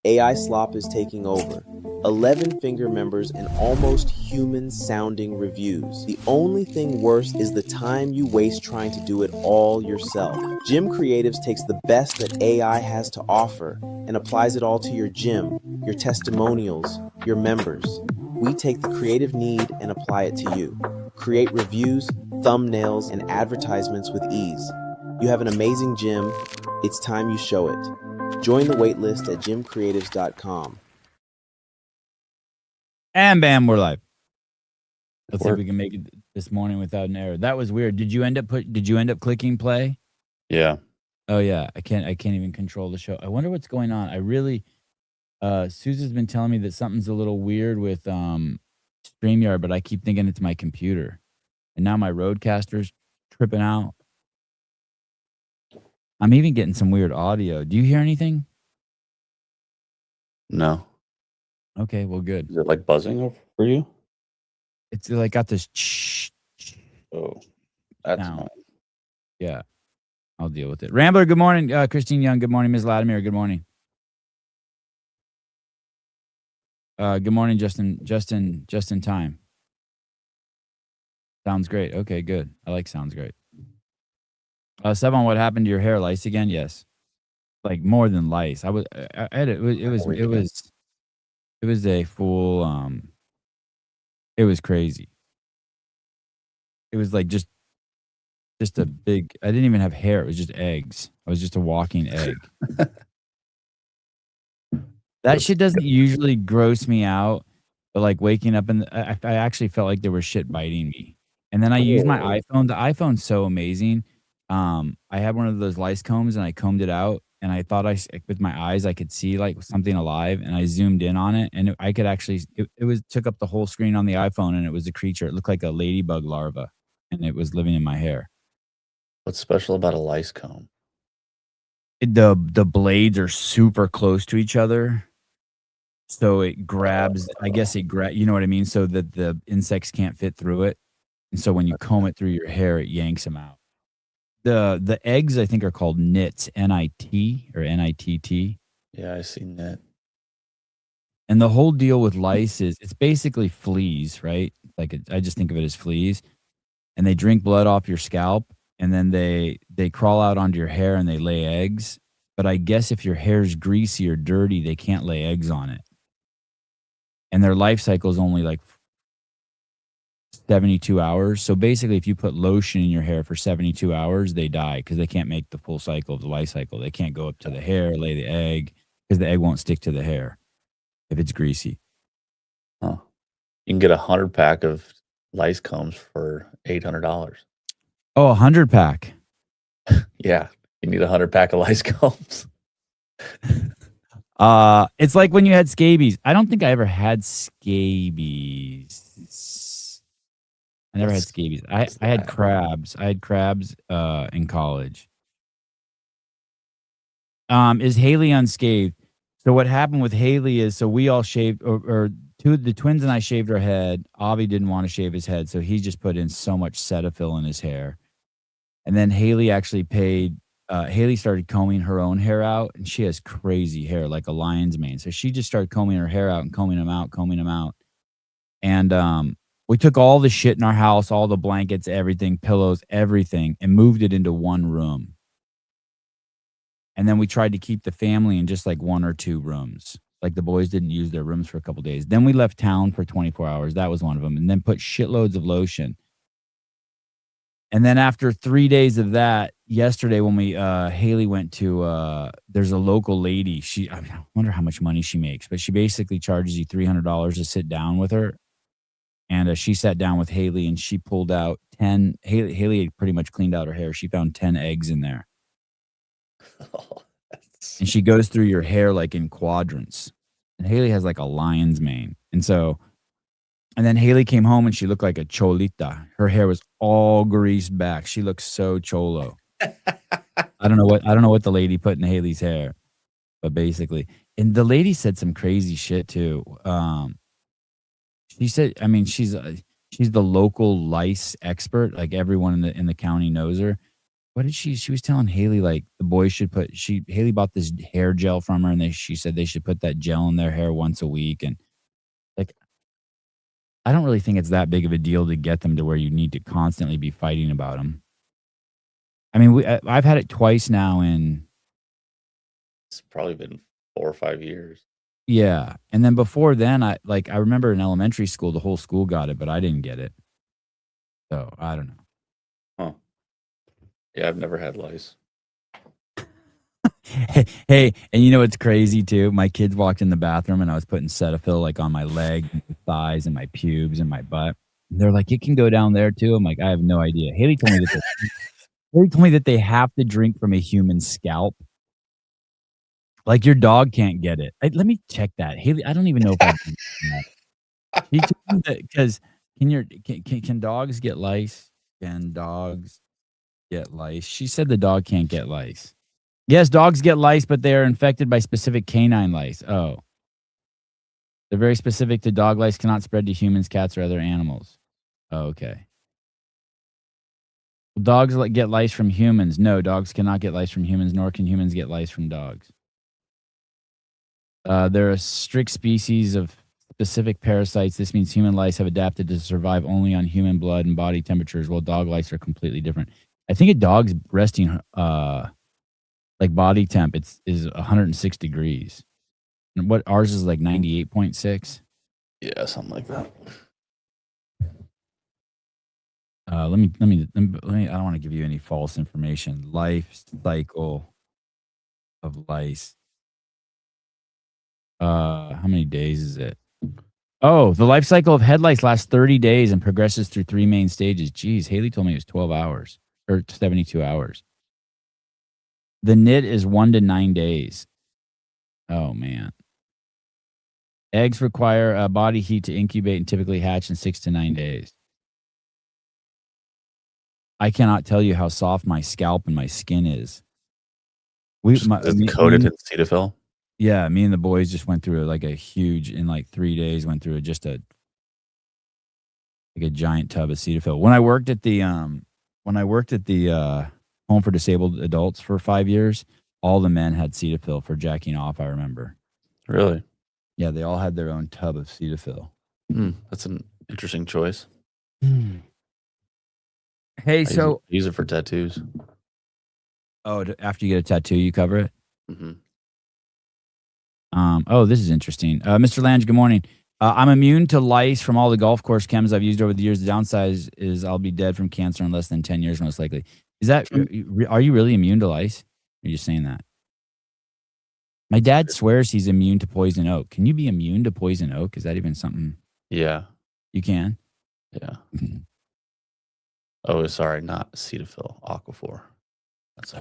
AI slop is taking over. 11 finger members and almost human sounding reviews. The only thing worse is the time you waste trying to do it all yourself. Gym Creatives takes the best that AI has to offer and applies it all to your gym, your testimonials, your members. We take the creative need and apply it to you. Create reviews, thumbnails, and advertisements with ease. You have an amazing gym. It's time you show it. Join the waitlist at gymcreatives.com. And bam, we're live. Let's see if we can make it this morning without an error. That was weird. Did you end up clicking play? Yeah. Oh yeah. I can't even control the show. I wonder what's going on. I really Susan's been telling me that something's a little weird with StreamYard, but I keep thinking it's my computer. And now my Rodecaster's tripping out. I'm even getting some weird audio. Do you hear anything? No. Okay, well, good. Is it like buzzing for you? It's like got this Oh, that's sound. fine. Yeah, I'll deal with it. Rambler, good morning. Christine Young, good morning. Ms. Latimer, good morning. Good morning, Justin Time. Sounds great. Okay, good. I like sounds great. Sevan, what happened to your hair? Lice again? Yes. Like more than lice. I had it was a full it was crazy. It was like just a big, I didn't even have hair. It was just eggs. I was just a walking egg. That shit doesn't usually gross me out, but like waking up and I actually felt like there was shit biting me. And then I used my iPhone. The iPhone's so amazing. I had one of those lice combs and I combed it out and I thought with my eyes I could see like something alive and I zoomed in on it and I could actually took up the whole screen on the iPhone and it was a creature. It looked like a ladybug larva and it was living in my hair. What's special about a lice comb? The blades are super close to each other. So it grabs, you know what I mean? So that the insects can't fit through it. And so when you comb it through your hair, it yanks them out. The eggs, I think, are called nits, N-I-T or N-I-T-T. Yeah, I see nit. And the whole deal with lice is it's basically fleas, right? I just think of it as fleas. And they drink blood off your scalp. And then they crawl out onto your hair and they lay eggs. But I guess if your hair's greasy or dirty, they can't lay eggs on it. And their life cycle is only like 72 hours. So basically, if you put lotion in your hair for 72 hours, they die because they can't make the full cycle of the life cycle. They can't go up to the hair, lay the egg, because the egg won't stick to the hair if it's greasy. Huh. You can get 100-pack of lice combs for $800. Oh, 100-pack. Yeah, you need 100-pack of lice combs. It's like when you had scabies. I don't think I ever had scabies. I never had scabies. I had crabs. I had crabs in college. Is Haley unscathed? So what happened with Haley is, so we all shaved, or the twins and I shaved our head. Avi didn't want to shave his head, so he just put in so much Cetaphil in his hair. And then Haley actually Haley started combing her own hair out, and she has crazy hair, like a lion's mane. So she just started combing her hair out and combing them out. And we took all the shit in our house, all the blankets, everything, pillows, everything, and moved it into one room. And then we tried to keep the family in just like one or two rooms. Like the boys didn't use their rooms for a couple days. Then we left town for 24 hours. That was one of them. And then put shitloads of lotion. And then after 3 days of that, yesterday when Haley went to, there's a local lady. I wonder how much money she makes, but she basically charges you $300 to sit down with her. And she sat down with Haley and she pulled out 10. Haley had pretty much cleaned out her hair. She found 10 eggs in there. And she goes through your hair like in quadrants. And Haley has like a lion's mane. And then Haley came home and she looked like a cholita. Her hair was all greased back. She looked so cholo. I don't know what the lady put in Haley's hair, but basically, and the lady said some crazy shit too. She said, I mean, she's the local lice expert. Like everyone in the county knows her. what did she was telling Haley, like, the boys should put Haley bought this hair gel from her, and she said they should put that gel in their hair once a week, and, like, I don't really think it's that big of a deal to get them to where you need to constantly be fighting about them. I mean, I've had it twice now in It's probably been 4 or 5 years. yeah, and then before then, I remember in elementary school, the whole school got it, but I didn't get it. So, I don't know. Huh. Yeah, I've never had lice. Hey, and you know what's crazy too? My kids walked in the bathroom and I was putting Cetaphil like on my leg, and my thighs, and my pubes and my butt. And they're like, "It can go down there too." I'm like, "I have no idea." Haley told me that they have to drink from a human scalp. Like your dog can't get it. Let me check that. Haley, I don't even know if I've done that. She told me that because can dogs get lice? Can dogs get lice? She said the dog can't get lice. Yes, dogs get lice, but they are infected by specific canine lice. Oh. They're very specific to dog lice, cannot spread to humans, cats, or other animals. Oh, okay. Dogs get lice from humans. No, dogs cannot get lice from humans, nor can humans get lice from dogs. They're a strict species of specific parasites. This means human lice have adapted to survive only on human blood and body temperatures, while dog lice are completely different. I think a dog's resting like body temp is 106 degrees. And what ours is like 98.6. Yeah, something like that. Let me. I don't want to give you any false information. Life cycle of lice. How many days is it? Oh, the life cycle of head lice lasts 30 days and progresses through 3 main stages. Geez, Haley told me it was 12 hours or 72 hours. The knit is 1 to 9 days. Oh man. Eggs require body heat to incubate and typically hatch in 6 to 9 days. I cannot tell you how soft my scalp and my skin is. Is it coated in Cetaphil? Yeah, me and the boys just went through like a huge, in like 3 days, went through just a giant tub of Cetaphil. When I worked at the home for disabled adults for 5 years, all the men had Cetaphil for jacking off, I remember. Really? Yeah, they all had their own tub of Cetaphil. That's an interesting choice. Hey, I use it for tattoos. Oh, after you get a tattoo, you cover it? Mm-hmm. Oh, this is interesting. Mr. Lange, good morning. I'm immune to lice from all the golf course chems I've used over the years. The downside is I'll be dead from cancer in less than 10 years, most likely. Is that, are you really immune to lice? Or are you just saying that? My dad swears he's immune to poison oak. Can you be immune to poison oak? Is that even something? Yeah. You can? Yeah. Oh, sorry, not Cetaphil, Aquaphor.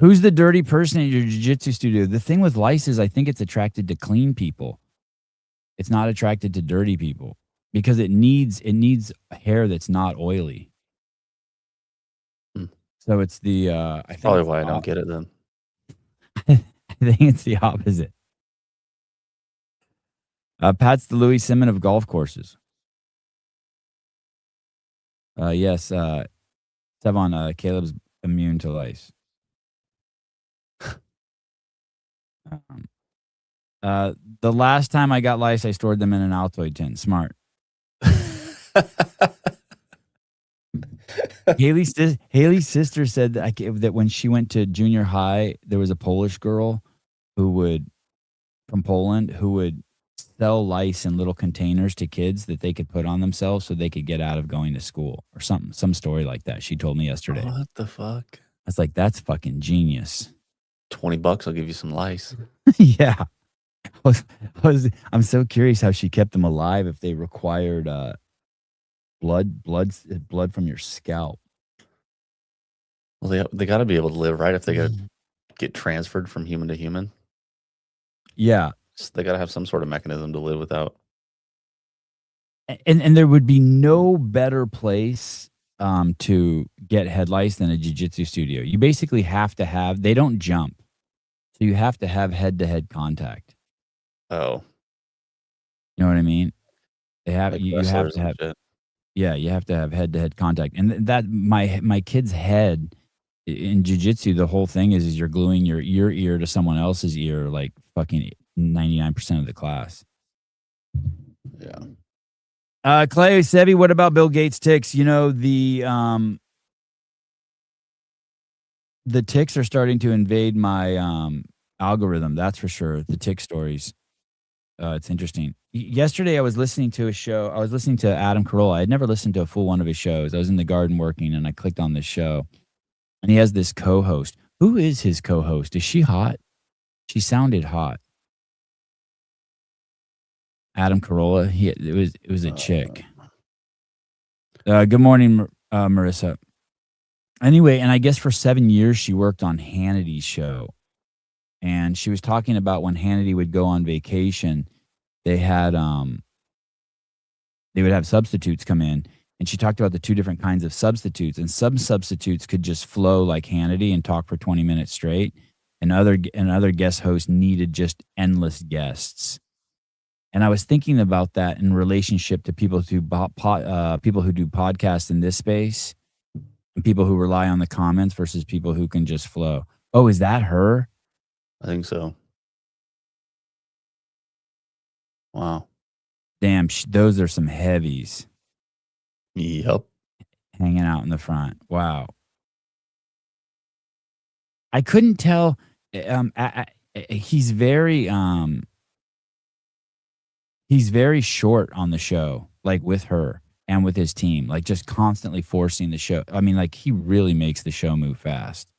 Who's the dirty person at your jiu-jitsu studio? The thing with lice is I think it's attracted to clean people. It's not attracted to dirty people because it needs hair that's not oily. So it's the I think probably why I don't get it then. I think it's the opposite. Pat's the Louis Simmon of golf courses. Yes, Sevon, Caleb's immune to lice. The last time I got lice, I stored them in an Altoid tin. Smart. Haley's sister said that when she went to junior high, there was a Polish girl from Poland who would sell lice in little containers to kids that they could put on themselves so they could get out of going to school or something. Some story like that. She told me yesterday. What the fuck? I was like, that's fucking genius. $20, I'll give you some lice. Yeah. I'm so curious how she kept them alive if they required blood from your scalp. Well, they got to be able to live, right? If they got to get transferred from human to human. Yeah. They got to have some sort of mechanism to live without. And there would be no better place to get head lice than a jiu-jitsu studio. You basically have to have, they don't jump. So you have to have head-to-head contact. Oh. You know what I mean? They have like you have to have shit. Yeah, you have to have head-to-head contact. And that my kid's head in jiu-jitsu, the whole thing is you're gluing your ear to someone else's ear, like fucking 99% of the class. Yeah. Clay Sebi, what about Bill Gates ticks? You know, the ticks are starting to invade my algorithm. That's for sure. The tick stories. It's interesting. Yesterday, I was listening to a show. I was listening to Adam Carolla. I had never listened to a full one of his shows. I was in the garden working, and I clicked on this show. And he has this co-host. Who is his co-host? Is she hot? She sounded hot. Adam Carolla. It was a chick. Good morning, Marissa. Anyway, and I guess for 7 years she worked on Hannity's show, and she was talking about when Hannity would go on vacation, they would have substitutes come in, and she talked about the two different kinds of substitutes, and some substitutes could just flow like Hannity and talk for 20 minutes straight, and other guest hosts needed just endless guests. And I was thinking about that in relationship to people who do podcasts in this space, and people who rely on the comments versus people who can just flow. Oh, is that her? I think so. Wow. Damn, those are some heavies. Yep. Hanging out in the front. Wow. I couldn't tell. He's very short on the show, like with her and with his team, like just constantly forcing the show. I mean, like he really makes the show move fast.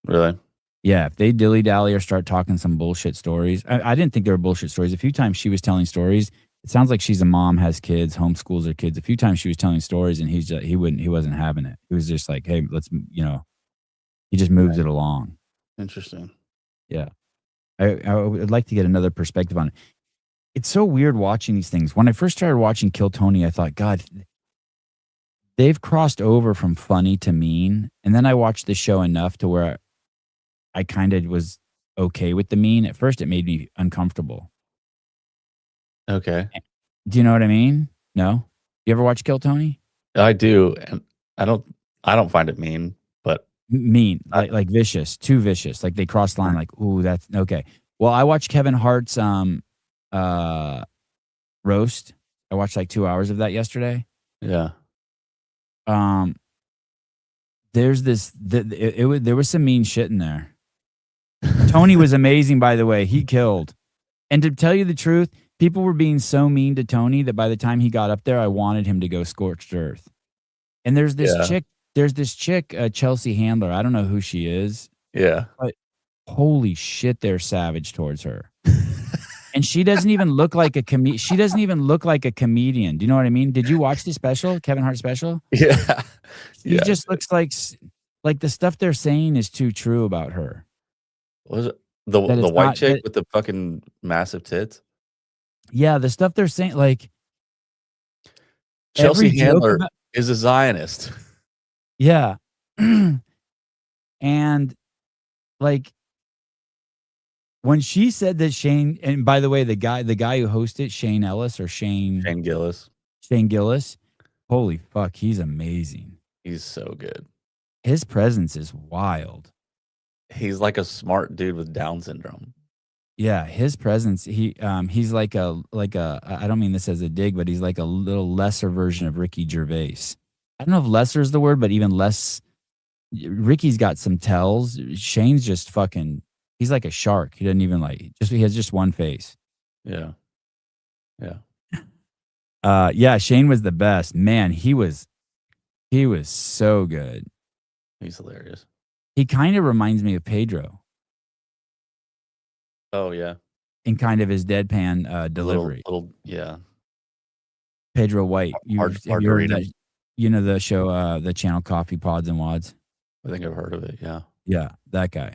Really? Yeah, if they dilly-dally or start talking some bullshit stories. I didn't think they were bullshit stories. A few times she was telling stories. It sounds like she's a mom, has kids, homeschools her kids. A few times she was telling stories, and he wasn't having it. He was just like, hey, let's, he just moves it along. Interesting. Yeah. I would like to get another perspective on it. It's so weird watching these things. When I first started watching Kill Tony, I thought, God, they've crossed over from funny to mean. And then I watched the show enough to where I kind of was okay with the mean. At first, it made me uncomfortable. Okay. Do you know what I mean? No? You ever watch Kill Tony? I do, and I don't find it mean, but Mean, like vicious, too vicious. Like they cross the line. Like, ooh, that's okay. Well, I watched Kevin Hart's roast. I watched like 2 hours of that yesterday. Yeah. There's this. There was some mean shit in there. Tony was amazing, by the way. He killed. And to tell you the truth, people were being so mean to Tony that by the time he got up there, I wanted him to go scorched earth. And there's this chick. There's this chick, Chelsea Handler. I don't know who she is. Yeah. But holy shit, they're savage towards her. And she doesn't even look like a She doesn't even look like a comedian. Do you know what I mean? Did you watch the special, Kevin Hart special? Yeah. He just looks like the stuff they're saying is too true about her. Was it the white chick with the fucking massive tits? Yeah, the stuff they're saying, like Chelsea Handler is a Zionist. Yeah. And like when she said that Shane, and by the way, the guy who hosted, Shane Gillis, holy fuck, he's amazing. He's so good. His presence is wild. He's like a smart dude with Down syndrome. Yeah, his presence, he's like a I don't mean this as a dig, but he's like a little lesser version of Ricky Gervais. I don't know if lesser is the word, but even less. Ricky's got some tells. Shane's just fucking, he's like a shark. He doesn't even he has just one face. Yeah. Yeah. Yeah, Shane was the best. Man, he was so good. He's hilarious. He kind of reminds me of Pedro. Oh, yeah. In kind of his deadpan delivery. Yeah. Pedro White. Hard have you heard that? You know the show, the channel Coffee Pods and Wads? I think I've heard of it, yeah. Yeah, that guy.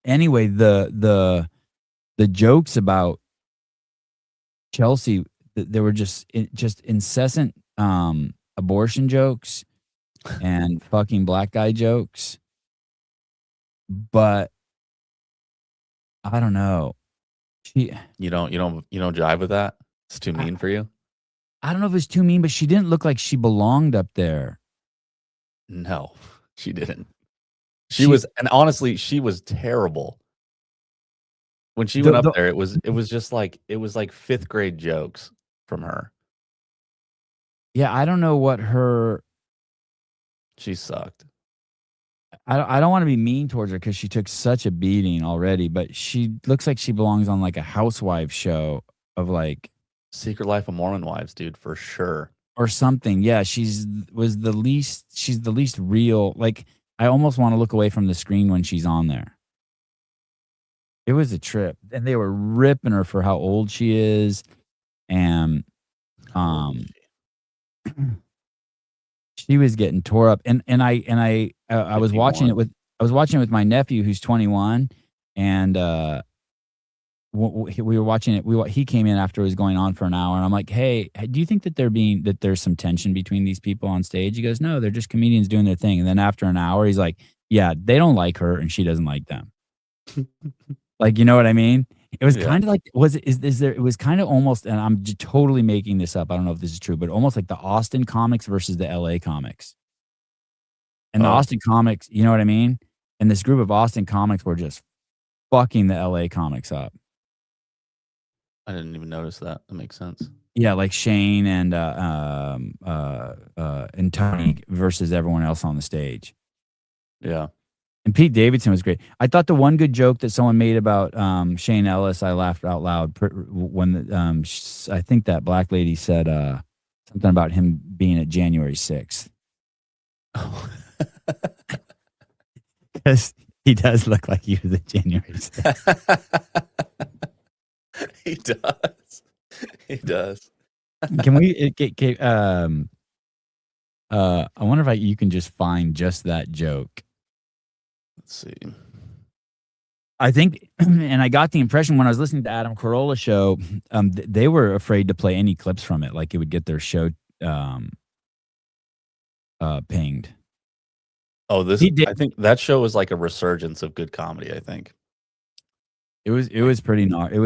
Anyway, the jokes about Chelsea, there were just incessant abortion jokes and fucking black guy jokes. But I don't know. You don't jive with that? It's too mean for you? I don't know if it's too mean, but she didn't look like she belonged up there. No, she didn't. She was, and honestly, she was terrible. When she went up there, it was just like, it was like 5th grade jokes from her. Yeah, I don't know what her. She sucked. I don't want to be mean towards her because she took such a beating already, but she looks like she belongs on like a housewife show of like Secret Life of Mormon Wives, dude, for sure. or something. Yeah, she's the least real. Like I almost want to look away from the screen when she's on there. It was a trip, and they were ripping her for how old she is, and she was getting tore up. And I was watching it with my nephew who's 21, and we were watching it. He came in after it was going on for an hour, and I'm like, "Hey, do you think that there's some tension between these people on stage?" He goes, "No, they're just comedians doing their thing." And then after an hour, he's like, "Yeah, they don't like her, and she doesn't like them." Like, you know what I mean? It was kind of like, it was kind of almost, and I'm totally making this up. I don't know if this is true, but almost like the Austin comics versus the LA comics. And the Austin comics, you know what I mean? And this group of Austin comics were just fucking the LA comics up. I didn't even notice that. That makes sense. Yeah, like Shane and Tony versus everyone else on the stage. Yeah. And Pete Davidson was great. I thought the one good joke that someone made about Shane Ellis, I laughed out loud when I think that black lady said something about him being at January 6th. Oh. Because he does look like he was at January 6th. He does. He does. Can we I wonder if you can just find just that joke. Let's see. I think, and I got the impression when I was listening to Adam Carolla's show, they were afraid to play any clips from it, like it would get their show pinged. Oh, I think that show was like a resurgence of good comedy, I think. It was pretty gnarly.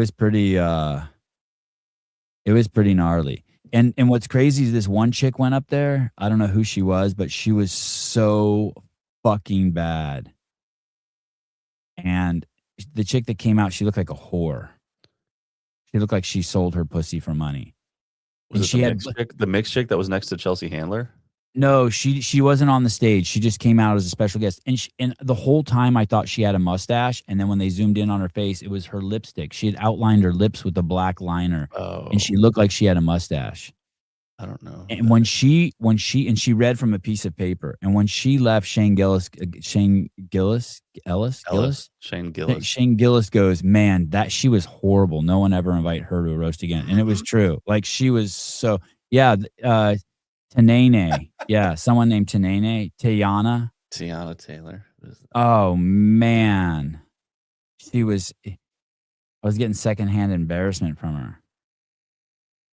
And what's crazy is this one chick went up there. I don't know who she was, but she was so fucking bad. And the chick that came out, she looked like a whore. She looked like she sold her pussy for money. Was it the mixed chick that was next to Chelsea Handler? No, she wasn't on the stage. She just came out as a special guest. And the whole time I thought she had a mustache. And then when they zoomed in on her face, it was her lipstick. She had outlined her lips with a black liner. Oh. And she looked like she had a mustache. I don't know. And when she read from a piece of paper, and when she left, Shane Gillis goes, "Man, that she was horrible. No one ever invite her to a roast again." And it was true. Like she was so, yeah. Tanene, yeah, someone named Tiana Taylor. Oh man, I was getting secondhand embarrassment from her.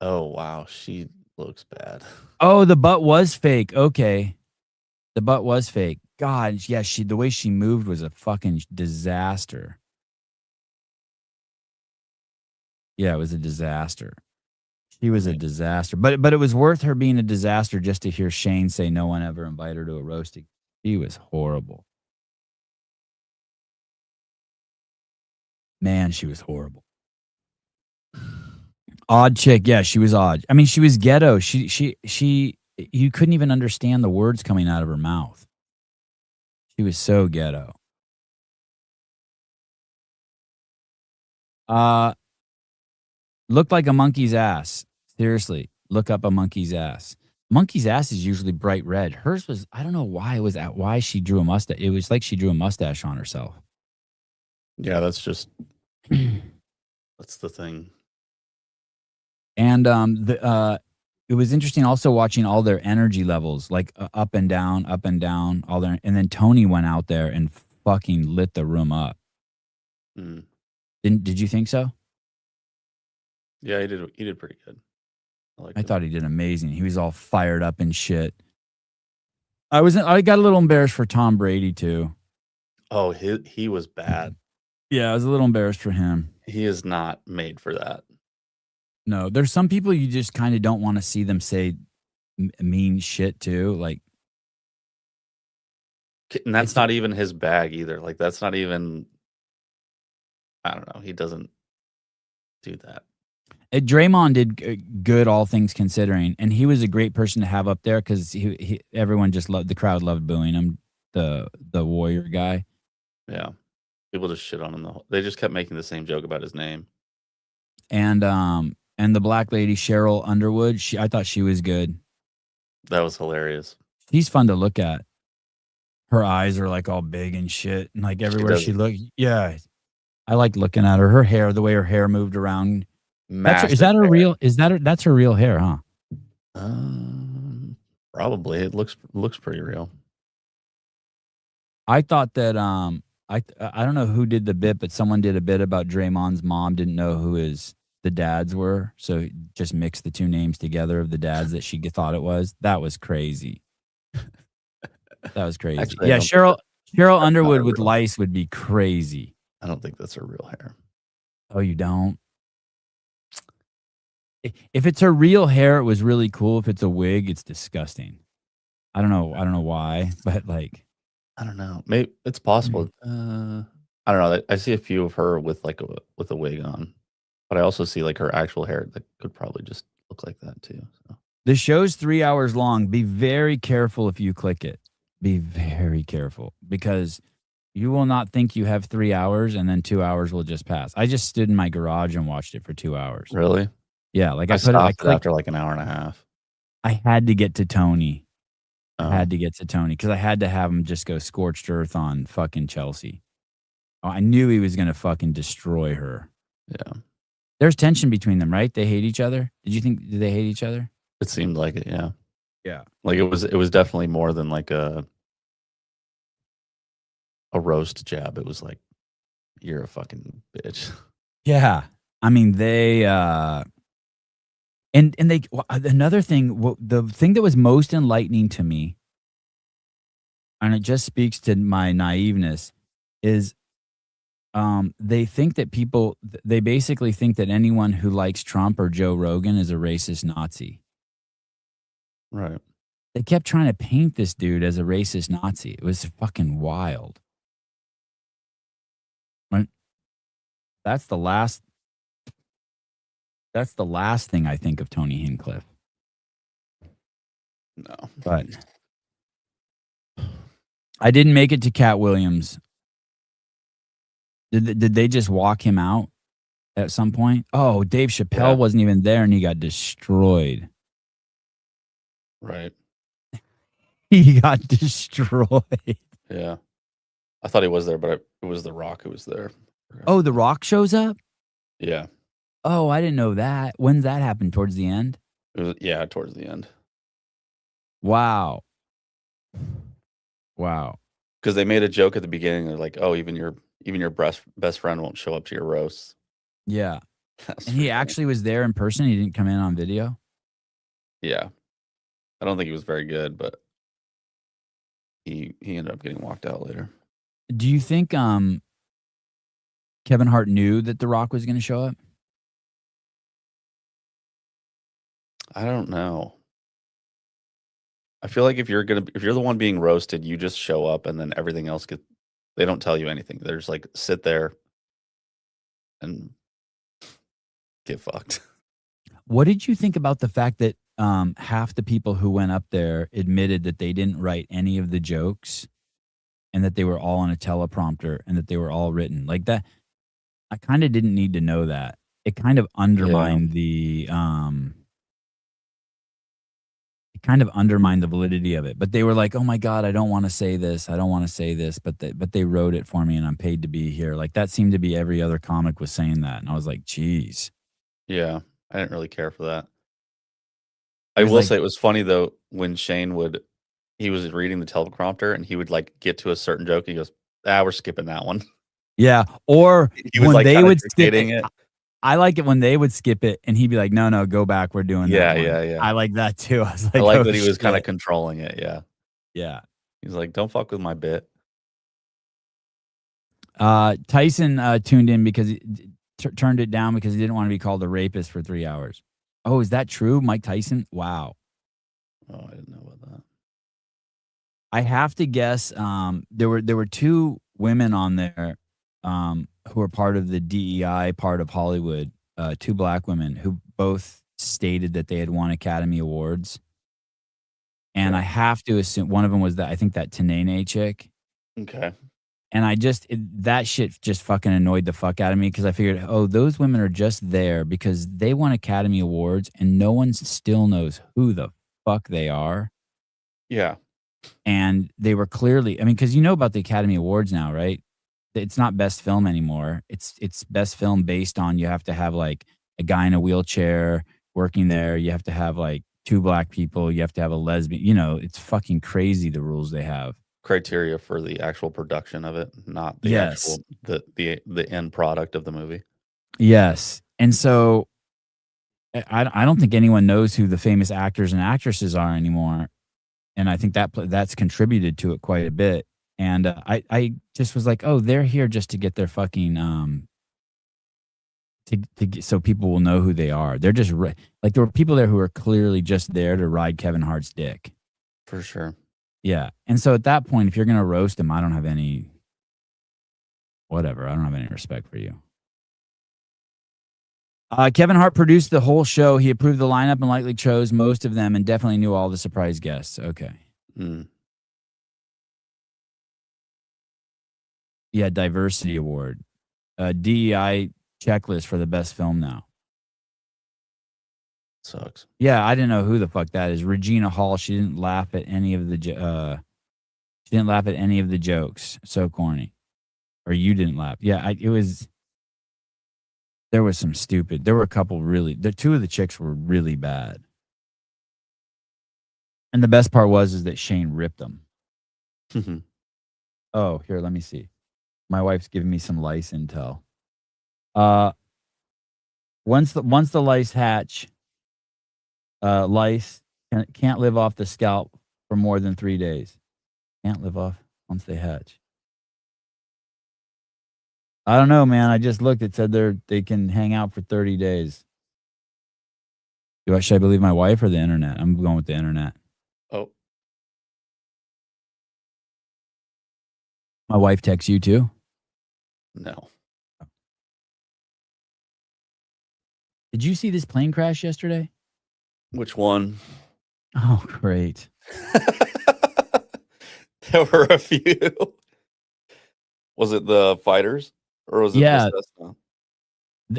Oh wow, she looks bad. Oh, the butt was fake. Okay. The butt was fake. God, yeah, the way she moved was a fucking disaster. Yeah, it was a disaster. She was a disaster. But it was worth her being a disaster just to hear Shane say no one ever invited her to a roasting. She was horrible. Man, she was horrible. Odd chick, yeah, she was odd. I mean, she was ghetto. She you couldn't even understand the words coming out of her mouth. She was so ghetto. Looked like a monkey's ass. Seriously, look up a monkey's ass. Monkey's ass is usually bright red. Hers was, I don't know why she drew a mustache. It was like she drew a mustache on herself. Yeah, that's just that's the thing. And it was interesting also watching all their energy levels, like up and down, all their. And then Tony went out there and fucking lit the room up. Mm. Did you think so? Yeah, he did pretty good. I thought he did amazing. He was all fired up and shit. I got a little embarrassed for Tom Brady too. Oh, he was bad. Yeah, I was a little embarrassed for him. He is not made for that. No, there's some people you just kind of don't want to see them say mean shit to. Like, And that's not even his bag either. Like, that's not even I don't know. He doesn't do that. Draymond did good, all things considering, and he was a great person to have up there because everyone just loved the crowd loved booing him, the Warrior guy. Yeah, people just shit on him. They just kept making the same joke about his name. And the black lady Cheryl Underwood, I thought she was good. That was hilarious. She's fun to look at. Her eyes are like all big and shit, and like everywhere she looked. Yeah, I like looking at her. Her hair, the way her hair moved around. Is that her real? That's her real hair, huh? Probably. It looks pretty real. I thought that I don't know who did the bit, but someone did a bit about Draymond's mom didn't know who the dads were, so just mixed the two names together of the dads that she thought it was. That was crazy. That was crazy. Actually, yeah, Cheryl Underwood with lice would be crazy. I don't think that's her real hair. Oh, you don't? If it's her real hair, it was really cool. If it's a wig, it's disgusting. I don't know why, but like, I don't know. Maybe it's possible. I don't know. I see a few of her with a wig on, but I also see like her actual hair that could probably just look like that too. So. The show's 3 hours long. Be very careful if you click it. Be very careful because you will not think you have 3 hours and then 2 hours will just pass. I just stood in my garage and watched it for 2 hours. Really? Yeah, like I stopped it after like an hour and a half. I had to get to Tony. I had to get to Tony because I had to have him just go scorched earth on fucking Chelsea. Oh, I knew he was going to fucking destroy her. Yeah. There's tension between them, right? They hate each other. Did they hate each other? It seemed like it, yeah. Yeah. Like it was definitely more than like a roast jab. It was like, you're a fucking bitch. Yeah. I mean, they and they another thing, the thing that was most enlightening to me, and it just speaks to my naiveness, is they think that they basically think that anyone who likes Trump or Joe Rogan is a racist Nazi. Right. They kept trying to paint this dude as a racist Nazi. It was fucking wild. Right? That's the last thing I think of Tony Hinchcliffe. No. But I didn't make it to Cat Williams. Did they just walk him out at some point? Oh, Dave Chappelle wasn't even there and he got destroyed. Right. He got destroyed. Yeah. I thought he was there, but it was The Rock who was there. Oh, The Rock shows up? Yeah. Oh, I didn't know that. When's that happen? Towards the end? Towards the end. Wow. Wow. Because they made a joke at the beginning. They're like, "Oh, even your best friend won't show up to your roast." Yeah. And he actually was there in person. He didn't come in on video. Yeah. I don't think he was very good, but he ended up getting walked out later. Do you think Kevin Hart knew that The Rock was going to show up? I don't know. I feel like if you're the one being roasted, you just show up and then everything else they don't tell you anything. They're just like, sit there and get fucked. What did you think about the fact that half the people who went up there admitted that they didn't write any of the jokes and that they were all on a teleprompter and that they were all written like that? I kind of didn't need to know that. It kind of undermined the validity of it. But they were like, "Oh my God, I don't want to say this. I don't want to say this." But they wrote it for me and I'm paid to be here. Like that seemed to be every other comic was saying that. And I was like, geez. Yeah. I didn't really care for that. I will say it was funny though when Shane he was reading the teleprompter and he would like get to a certain joke. He goes, we're skipping that one. Yeah. Or he was when they would skip it. I like it when they would skip it and he'd be like, no, go back. We're doing that one. Yeah. I like that too. I was like, I like that he was kind of controlling it. Yeah. Yeah. He's like, don't fuck with my bit. Tyson tuned in because he turned it down because he didn't want to be called a rapist for 3 hours. Oh, is that true? Mike Tyson? Wow. Oh, I didn't know about that. I have to guess. There were two women on there, who were part of the DEI part of Hollywood. Two black women who both stated that they had won Academy Awards, and I Okay. have to assume one of them was that I think that Tanene chick. Okay. And that shit just fucking annoyed the fuck out of me because I figured, oh, those women are just there because they won Academy Awards and no one still knows who the fuck they are. Yeah. And they were clearly, I mean, because you know about the Academy Awards now, right? It's not best film anymore. It's best film based on you have to have like a guy in a wheelchair working there. You have to have like two black people. You have to have a lesbian. You know, it's fucking crazy the rules they have. Criteria for the actual production of it, not the Yes. actual the end product of the movie. Yes. And so I don't think anyone knows who the famous actors and actresses are anymore, and I think that's contributed to it quite a bit. And I just was like, oh, they're here just to get their fucking to get, so people will know who they are. They're just like there were people there who were clearly just there to ride Kevin Hart's dick. For sure. Yeah, and so at that point, if you're gonna roast him, I don't have any whatever. I don't have any respect for you. Kevin Hart produced the whole show. He approved the lineup and likely chose most of them and definitely knew all the surprise guests. Okay. Mm. Yeah, diversity award. DEI checklist for the best film now. Sucks. Yeah, I didn't know who the fuck that is. Regina Hall. She didn't laugh at any of the jokes. So corny. Or you didn't laugh. Yeah, there was some stupid. There were a couple really. The two of the chicks were really bad. And the best part is that Shane ripped them. Oh, here, let me see. My wife's giving me some lice intel. Once the lice hatch, lice can't live off the scalp for more than 3 days. Can't live off once they hatch. I don't know, man. I just looked. It said they can hang out for 30 days. Should I believe my wife or the internet? I'm going with the internet. Oh. My wife texts you too? No. Did you see this plane crash yesterday? Which one? Oh, great. There were a few. Was it the fighters or was it the Cessna?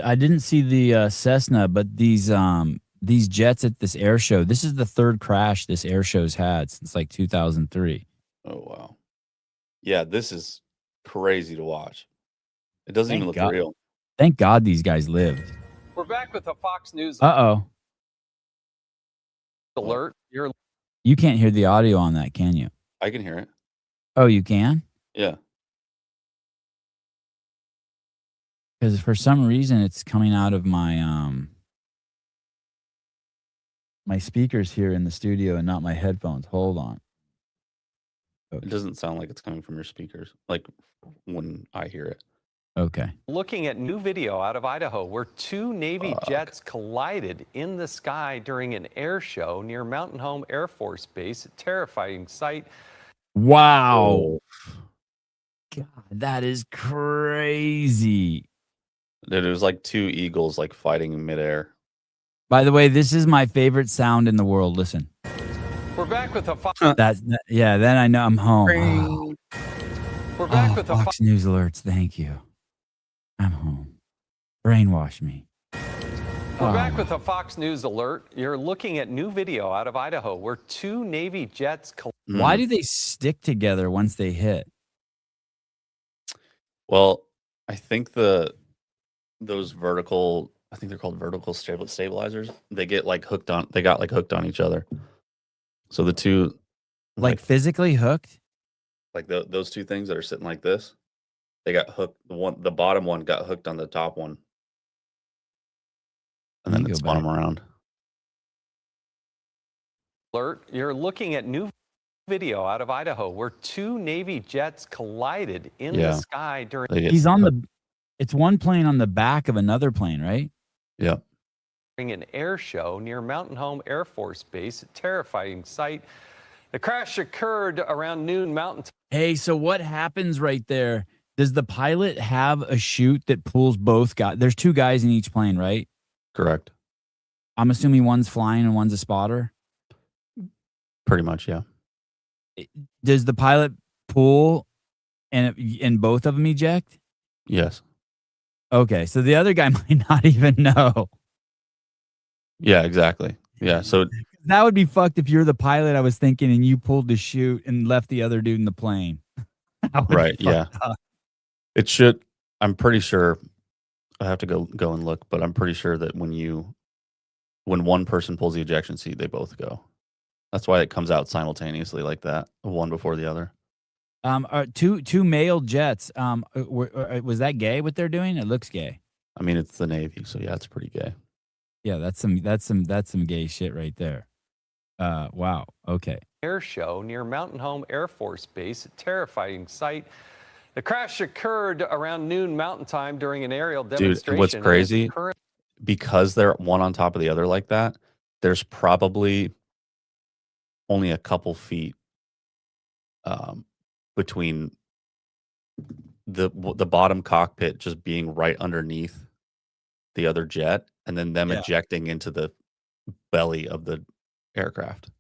I didn't see the Cessna, but these jets at this air show. This is the third crash this air show's had since like 2003. Oh wow. Yeah, this is crazy to watch. It doesn't even look real. Thank God these guys lived. We're back with a Fox News Uh-oh. alert. You can't hear the audio on that, can you? I can hear it. Oh, you can? Yeah. Because for some reason it's coming out of my my speakers here in the studio and not my headphones. Hold on. Okay. It doesn't sound like it's coming from your speakers, like when I hear it. Okay. Looking at new video out of Idaho where two Navy jets collided in the sky during an air show near Mountain Home Air Force Base. A terrifying sight. Wow. God, that is crazy. Dude, it was like two eagles like fighting in midair. By the way, this is my favorite sound in the world. Listen. We're back with a Fox. Yeah, then I know I'm home. We're back with a Fox News alerts. Thank you. I'm home. Brainwash me. We're back with a Fox News alert. You're looking at new video out of Idaho where two Navy jets Why do they stick together once they hit? Well, I think those vertical, I think they're called vertical stabilizers. They get like hooked on. They got like hooked on each other. So the two, like physically hooked, like those two things that are sitting like this, they got hooked. The bottom one got hooked on the top one, and then it spun them around. alert. You're looking at new video out of Idaho where two Navy jets collided in the sky during. He's on the. It's one plane on the back of another plane, right? Yeah. An air show near Mountain Home Air Force Base. A terrifying sight. The crash occurred around noon Mountain Time. Hey, so what happens right there? Does the pilot have a chute that pulls both guys? There's 2 guys in each plane, right? Correct. I'm assuming one's flying and one's a spotter. Pretty much, yeah. Does the pilot pull and both of them eject? Yes. Okay, so the other guy might not even know. Yeah, exactly. Yeah, so That would be fucked if you're the pilot, I was thinking, and you pulled the chute and left the other dude in the plane. That would be right, yeah. fucked up. It should. I'm pretty sure. I have to go and look, but I'm pretty sure that when one person pulls the ejection seat, they both go. That's why it comes out simultaneously like that, one before the other. Two male jets. Was that gay? What they're doing? It looks gay. I mean, it's the Navy, so yeah, it's pretty gay. Yeah, that's some gay shit right there. Wow. Okay. Air show near Mountain Home Air Force Base, a terrifying sight. The crash occurred around noon Mountain Time during an aerial demonstration. Dude, what's crazy? Because they're one on top of the other like that, there's probably only a couple feet between the bottom cockpit just being right underneath the other jet, and then them ejecting into the belly of the aircraft.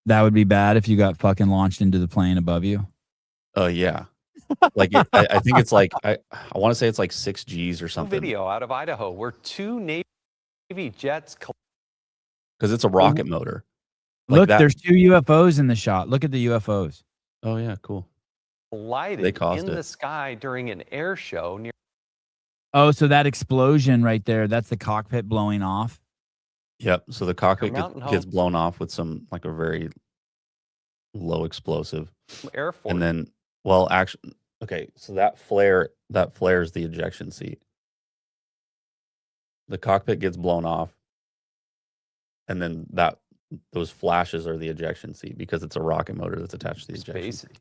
That would be bad if you got fucking launched into the plane above you. Oh yeah. Like I think it's like I want to say it's like 6 Gs or something. Video out of Idaho where 2 Navy jets because it's a rocket motor. Look, there's 2 UFOs in the shot. Look at the UFOs. Oh yeah, cool. collided in the sky during an air show near. Oh, so that explosion right there, that's the cockpit blowing off? Yep. So the cockpit gets Home blown off with some like a very low explosive. Air Force. And then, well, actually, okay. So that flares the ejection seat. The cockpit gets blown off, and then those flashes are the ejection seat because it's a rocket motor that's attached to the ejection seat.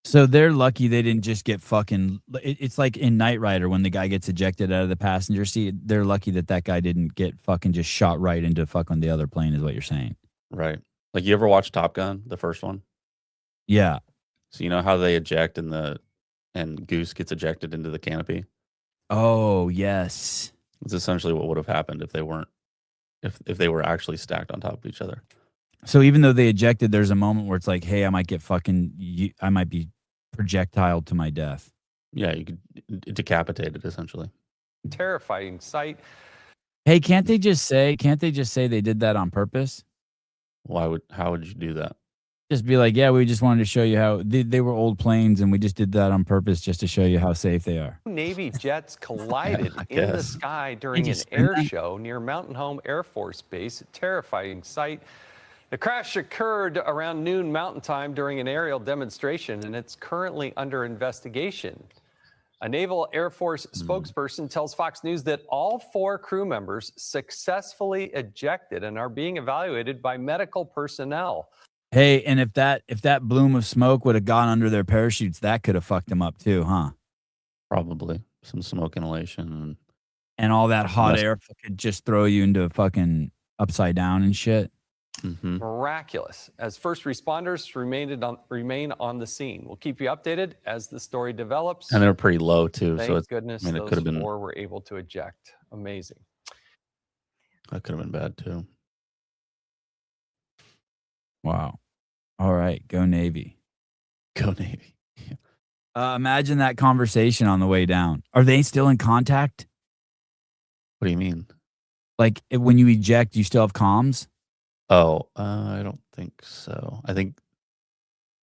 So they're lucky they didn't just get fucking. It's like in Knight Rider when the guy gets ejected out of the passenger seat. They're lucky that guy didn't get fucking just shot right into fucking the other plane, is what you're saying. Right. Like, you ever watch Top Gun, the first one? Yeah. So you know how they eject and Goose gets ejected into the canopy? Oh, yes. It's essentially what would have happened if they weren't, if they were actually stacked on top of each other. So even though they ejected, there's a moment where it's like, hey, I might get I might be projectiled to my death. Yeah, you could decapitated essentially. Terrifying sight. Hey, can't they just say they did that on purpose? How would you do that? Just be like, yeah, we just wanted to show you how they were old planes and we just did that on purpose just to show you how safe they are. Navy jets collided in the sky during an air show near Mountain Home Air Force Base, a terrifying sight. The crash occurred around noon Mountain Time during an aerial demonstration, and it's currently under investigation. A Naval Air Force spokesperson tells Fox News that all 4 crew members successfully ejected and are being evaluated by medical personnel. Hey, and if that bloom of smoke would have gone under their parachutes, that could have fucked them up too, huh? Probably some smoke inhalation and all that hot air could just throw you into fucking upside down and shit. Mm-hmm. Miraculous, as first responders remain on the scene. We'll keep you updated as the story develops. And they're pretty low too. Thank goodness it those could have been 4 were able to eject. Amazing. That could have been bad too. Wow. All right, go Navy. Go Navy. Imagine that conversation on the way down. Are they still in contact? What do you mean? Like when you eject, you still have comms? Oh, I don't think so. I think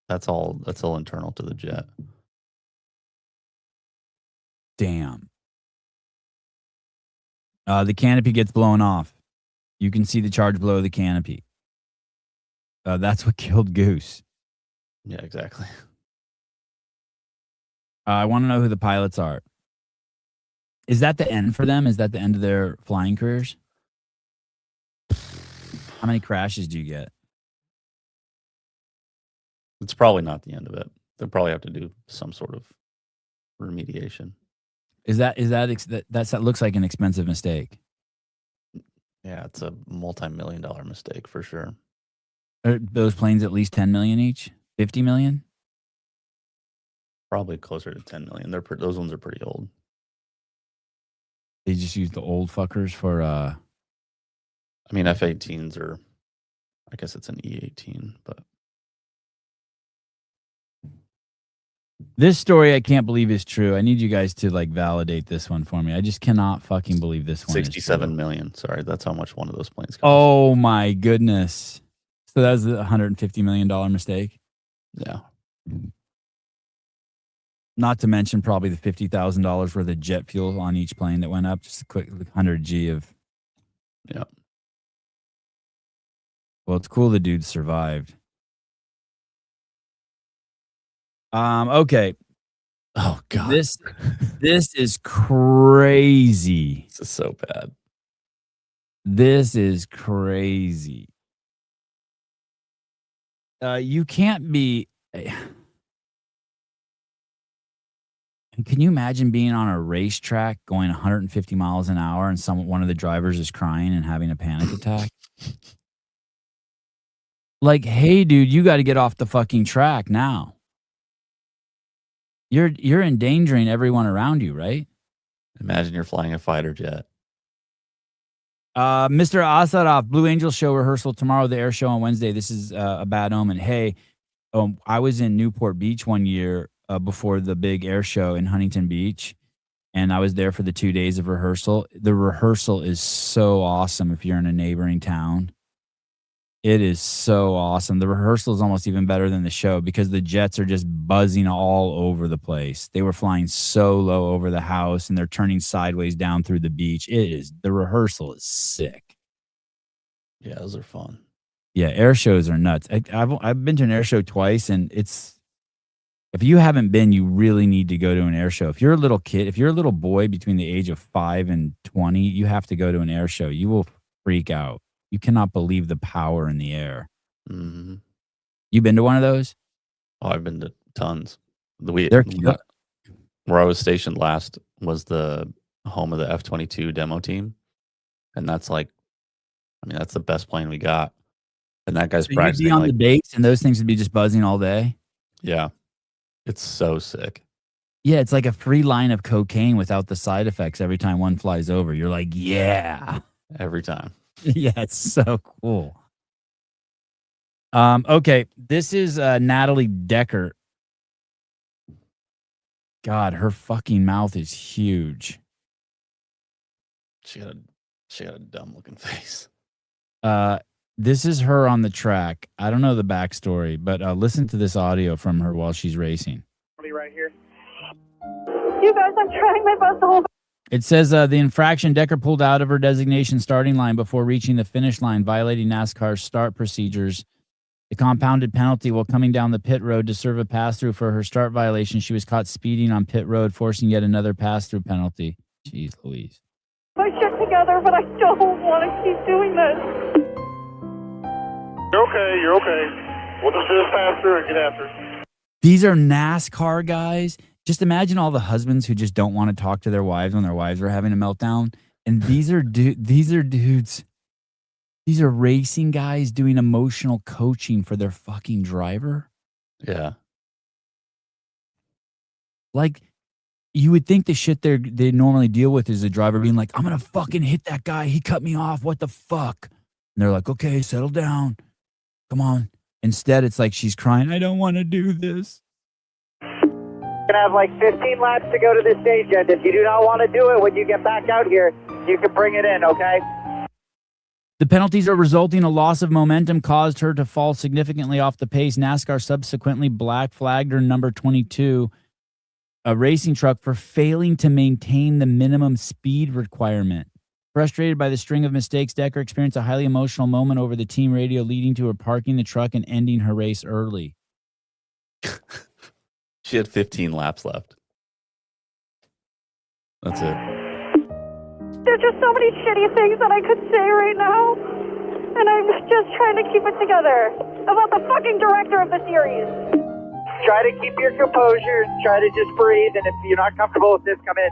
that's all internal to the jet. Damn. The canopy gets blown off. You can see the charge below the canopy. That's what killed Goose. Yeah, exactly. I want to know who the pilots are. Is that the end for them? Is that the end of their flying careers? How many crashes do you get? It's probably not the end of it. They'll probably have to do some sort of remediation. That looks like an expensive mistake. Yeah, it's a multi-million-dollar mistake for sure. Are those planes at least 10 million each? 50 million? Probably closer to 10 million. Those ones are pretty old. They just use the old fuckers for I mean, F-18s are, I guess it's an E-18, but this story I can't believe is true. I need you guys to like validate this one for me. I just cannot fucking believe this one 67 is true. million. Sorry, that's how much one of those planes costs. Oh my goodness. So that was a $150 million mistake. Yeah. Not to mention probably the $50,000 worth of jet fuel on each plane that went up. Just a quick 100 G of. Yeah. Well, it's cool the dude survived. Okay. Oh God. This is crazy. This is so bad. This is crazy. You can't be. Can you imagine being on a racetrack going 150 miles an hour and one of the drivers is crying and having a panic attack? Like, hey, dude, you got to get off the fucking track now. You're endangering everyone around you, right? Imagine you're flying a fighter jet. Mr. Asadov, Blue Angel show rehearsal tomorrow, the air show on Wednesday. This is a bad omen. Hey, I was in Newport Beach one year before the big air show in Huntington Beach, and I was there for the 2 days of rehearsal. The rehearsal is so awesome if you're in a neighboring town. It is so awesome. The rehearsal is almost even better than the show because the jets are just buzzing all over the place. They were flying so low over the house and they're turning sideways down through the beach. The rehearsal is sick. Yeah, those are fun. Yeah, air shows are nuts. I've been to an air show twice, and if you haven't been, you really need to go to an air show. If you're a little kid, if you're a little boy between the age of 5 and 20, you have to go to an air show. You will freak out. You cannot believe the power in the air. Mm-hmm. You been to one of those? Oh, I've been to tons. They're cute. Where I was stationed last was the home of the F-22 demo team. And that's like, I mean, that's the best plane we got. And that guy's practicing. You'd be on the base and those things would be just buzzing all day? Yeah. It's so sick. Yeah, it's like a free line of cocaine without the side effects every time one flies over. You're like, yeah. Every time. Yeah, it's so cool. Okay, this is Natalie Decker. God, her fucking mouth is huge. She got a dumb looking face. This is her on the track. I don't know the backstory, but listen to this audio from her while she's racing. Right here. You guys, I'm trying my best to hold. It says the infraction, Decker pulled out of her designation starting line before reaching the finish line, violating NASCAR's start procedures. The compounded penalty while coming down the pit road to serve a pass-through for her start violation. She was caught speeding on pit road, forcing yet another pass-through penalty. Jeez Louise. My shit together, but I don't want to keep doing this. You're okay. We'll just do this pass through and get after it. These are NASCAR guys. Just imagine all the husbands who just don't want to talk to their wives when their wives are having a meltdown. And these are dudes. These are racing guys doing emotional coaching for their fucking driver. Yeah. Like, you would think the shit they normally deal with is the driver being like, I'm going to fucking hit that guy. He cut me off. What the fuck? And they're like, okay, settle down. Come on. Instead, it's like she's crying, I don't want to do this. We're going to have like 15 laps to go to this stage, and if you do not want to do it when you get back out here, you can bring it in, okay? The penalties are resulting in a loss of momentum, caused her to fall significantly off the pace. NASCAR subsequently black flagged her number 22, a racing truck, for failing to maintain the minimum speed requirement. Frustrated by the string of mistakes, Decker experienced a highly emotional moment over the team radio, leading to her parking the truck and ending her race early. She had 15 laps left. That's it. There's just so many shitty things that I could say right now, and I'm just trying to keep it together about the fucking director of the series. Try to keep your composure, try to just breathe, and if you're not comfortable with this, come in.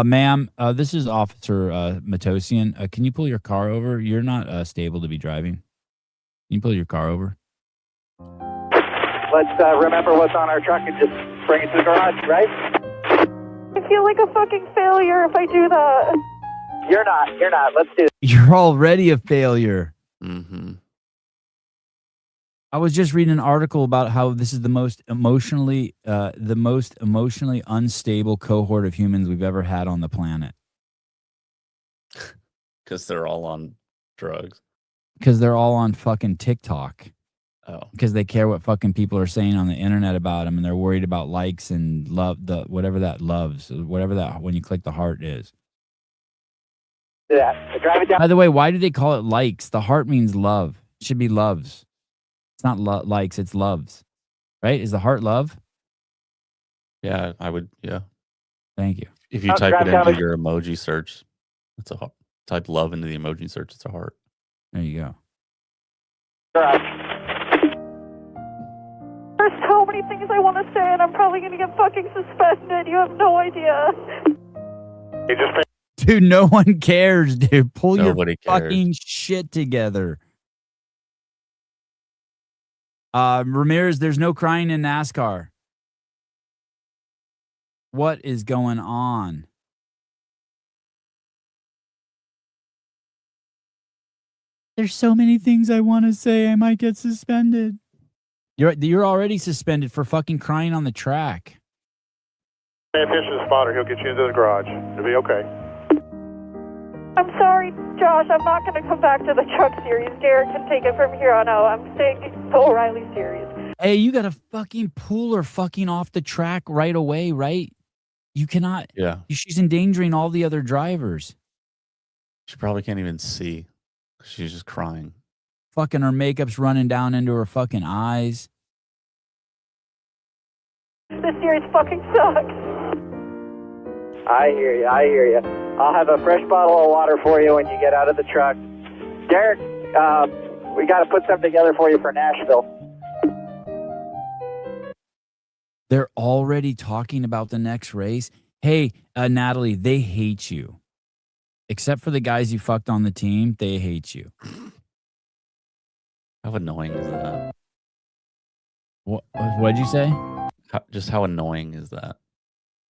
Ma'am, this is Officer Matosian. Can you pull your car over? You're not stable to be driving. you pull your car over? Let's remember what's on our truck and just bring it to the garage, right? I feel like a fucking failure if I do that. You're not. Let's do it. You're already a failure. Mm-hmm. I was just reading an article about how this is the most emotionally unstable cohort of humans we've ever had on the planet. Because they're all on drugs. Because they're all on fucking TikTok. Oh. Because they care what fucking people are saying on the internet about them, and they're worried about likes and love, whatever that when you click the heart is. Yeah. Drive it down. By the way, why do they call it likes? The heart means love. It should be loves. It's not likes, it's loves. Right? Is the heart love? Yeah, I would. Yeah. Thank you. If you type it into your emoji search, it's a heart. Type love into the emoji search, it's a heart. There you go. Garage. There's so many things I want to say, and I'm probably going to get fucking suspended. You have no idea. He just Dude, no one cares, dude. Pull Nobody your cares. fucking shit together. Ramirez, there's no crying in NASCAR. What is going on? There's so many things I want to say. I might get suspended. You're already suspended for fucking crying on the track. pay attention to the spotter. He'll get you into the garage. It'll be okay. I'm sorry, Josh. I'm not going to come back to the truck series. Derek can take it from here on out. I'm staying in the O'Reilly series. Hey, you got to fucking pull her fucking off the track right away, right? You cannot. Yeah. She's endangering all the other drivers. She probably can't even see. She's just crying. Fucking her makeup's running down into her fucking eyes. This series fucking sucks. I hear you. I'll have a fresh bottle of water for you when you get out of the truck. Derek, we got to put something together for you for Nashville. They're already talking about the next race. Hey, Natalie, they hate you. Except for the guys you fucked on the team, they hate you. How annoying is that? What'd you say? How annoying is that?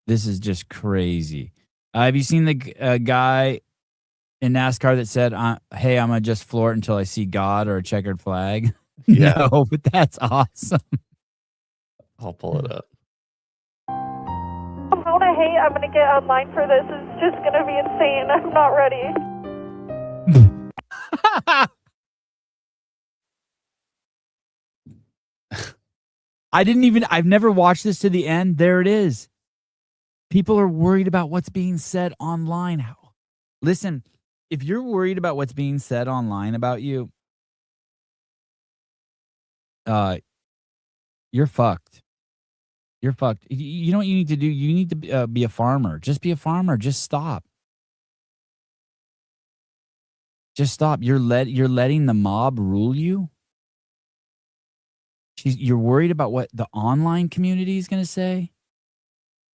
This is just crazy. Have you seen the guy in NASCAR that said, hey, I'm going to just floor it until I see God or a checkered flag? Yeah. No, but that's awesome. I'll pull it up. I'm going to hate. I'm going to get online for this. It's just going to be insane. I'm not ready. I've never watched this to the end. There it is. People are worried about what's being said online. Listen, if you're worried about what's being said online about you, you're fucked. You're fucked. You know what you need to do? You need to be a farmer. Just be a farmer. Just stop. Just stop. You're letting the mob rule you. You're worried about what the online community is going to say.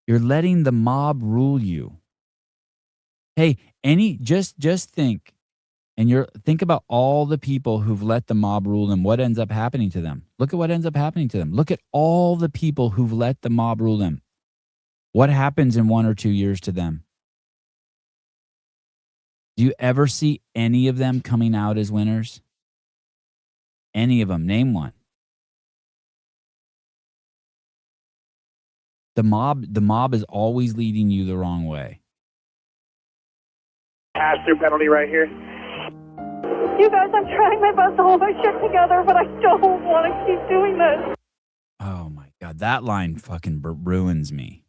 You're letting the mob rule you. Hey, just think, and think about all the people who've let the mob rule them. What ends up happening to them? Look at what ends up happening to them. Look at all the people who've let the mob rule them. What happens in 1 or 2 years to them? Do you ever see any of them coming out as winners? Any of them? Name one. The mob is always leading you the wrong way. Pass-through penalty right here. You guys, I'm trying my best to hold my shit together, but I don't want to keep doing this. Oh my God, that line fucking ruins me.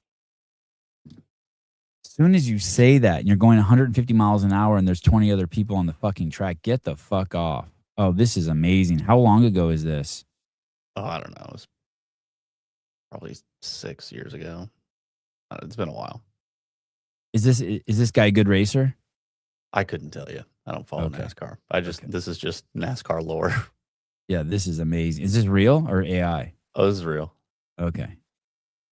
As soon as you say that and you're going 150 miles an hour and there's 20 other people on the fucking track, get the fuck off. Oh, this is amazing. How long ago is this? Oh, I don't know. It was probably 6 years ago. It's been a while. Is this guy a good racer? I couldn't tell you. I don't follow Okay. NASCAR. This is just NASCAR lore. Yeah, this is amazing. Is this real or AI? Oh, this is real. Okay.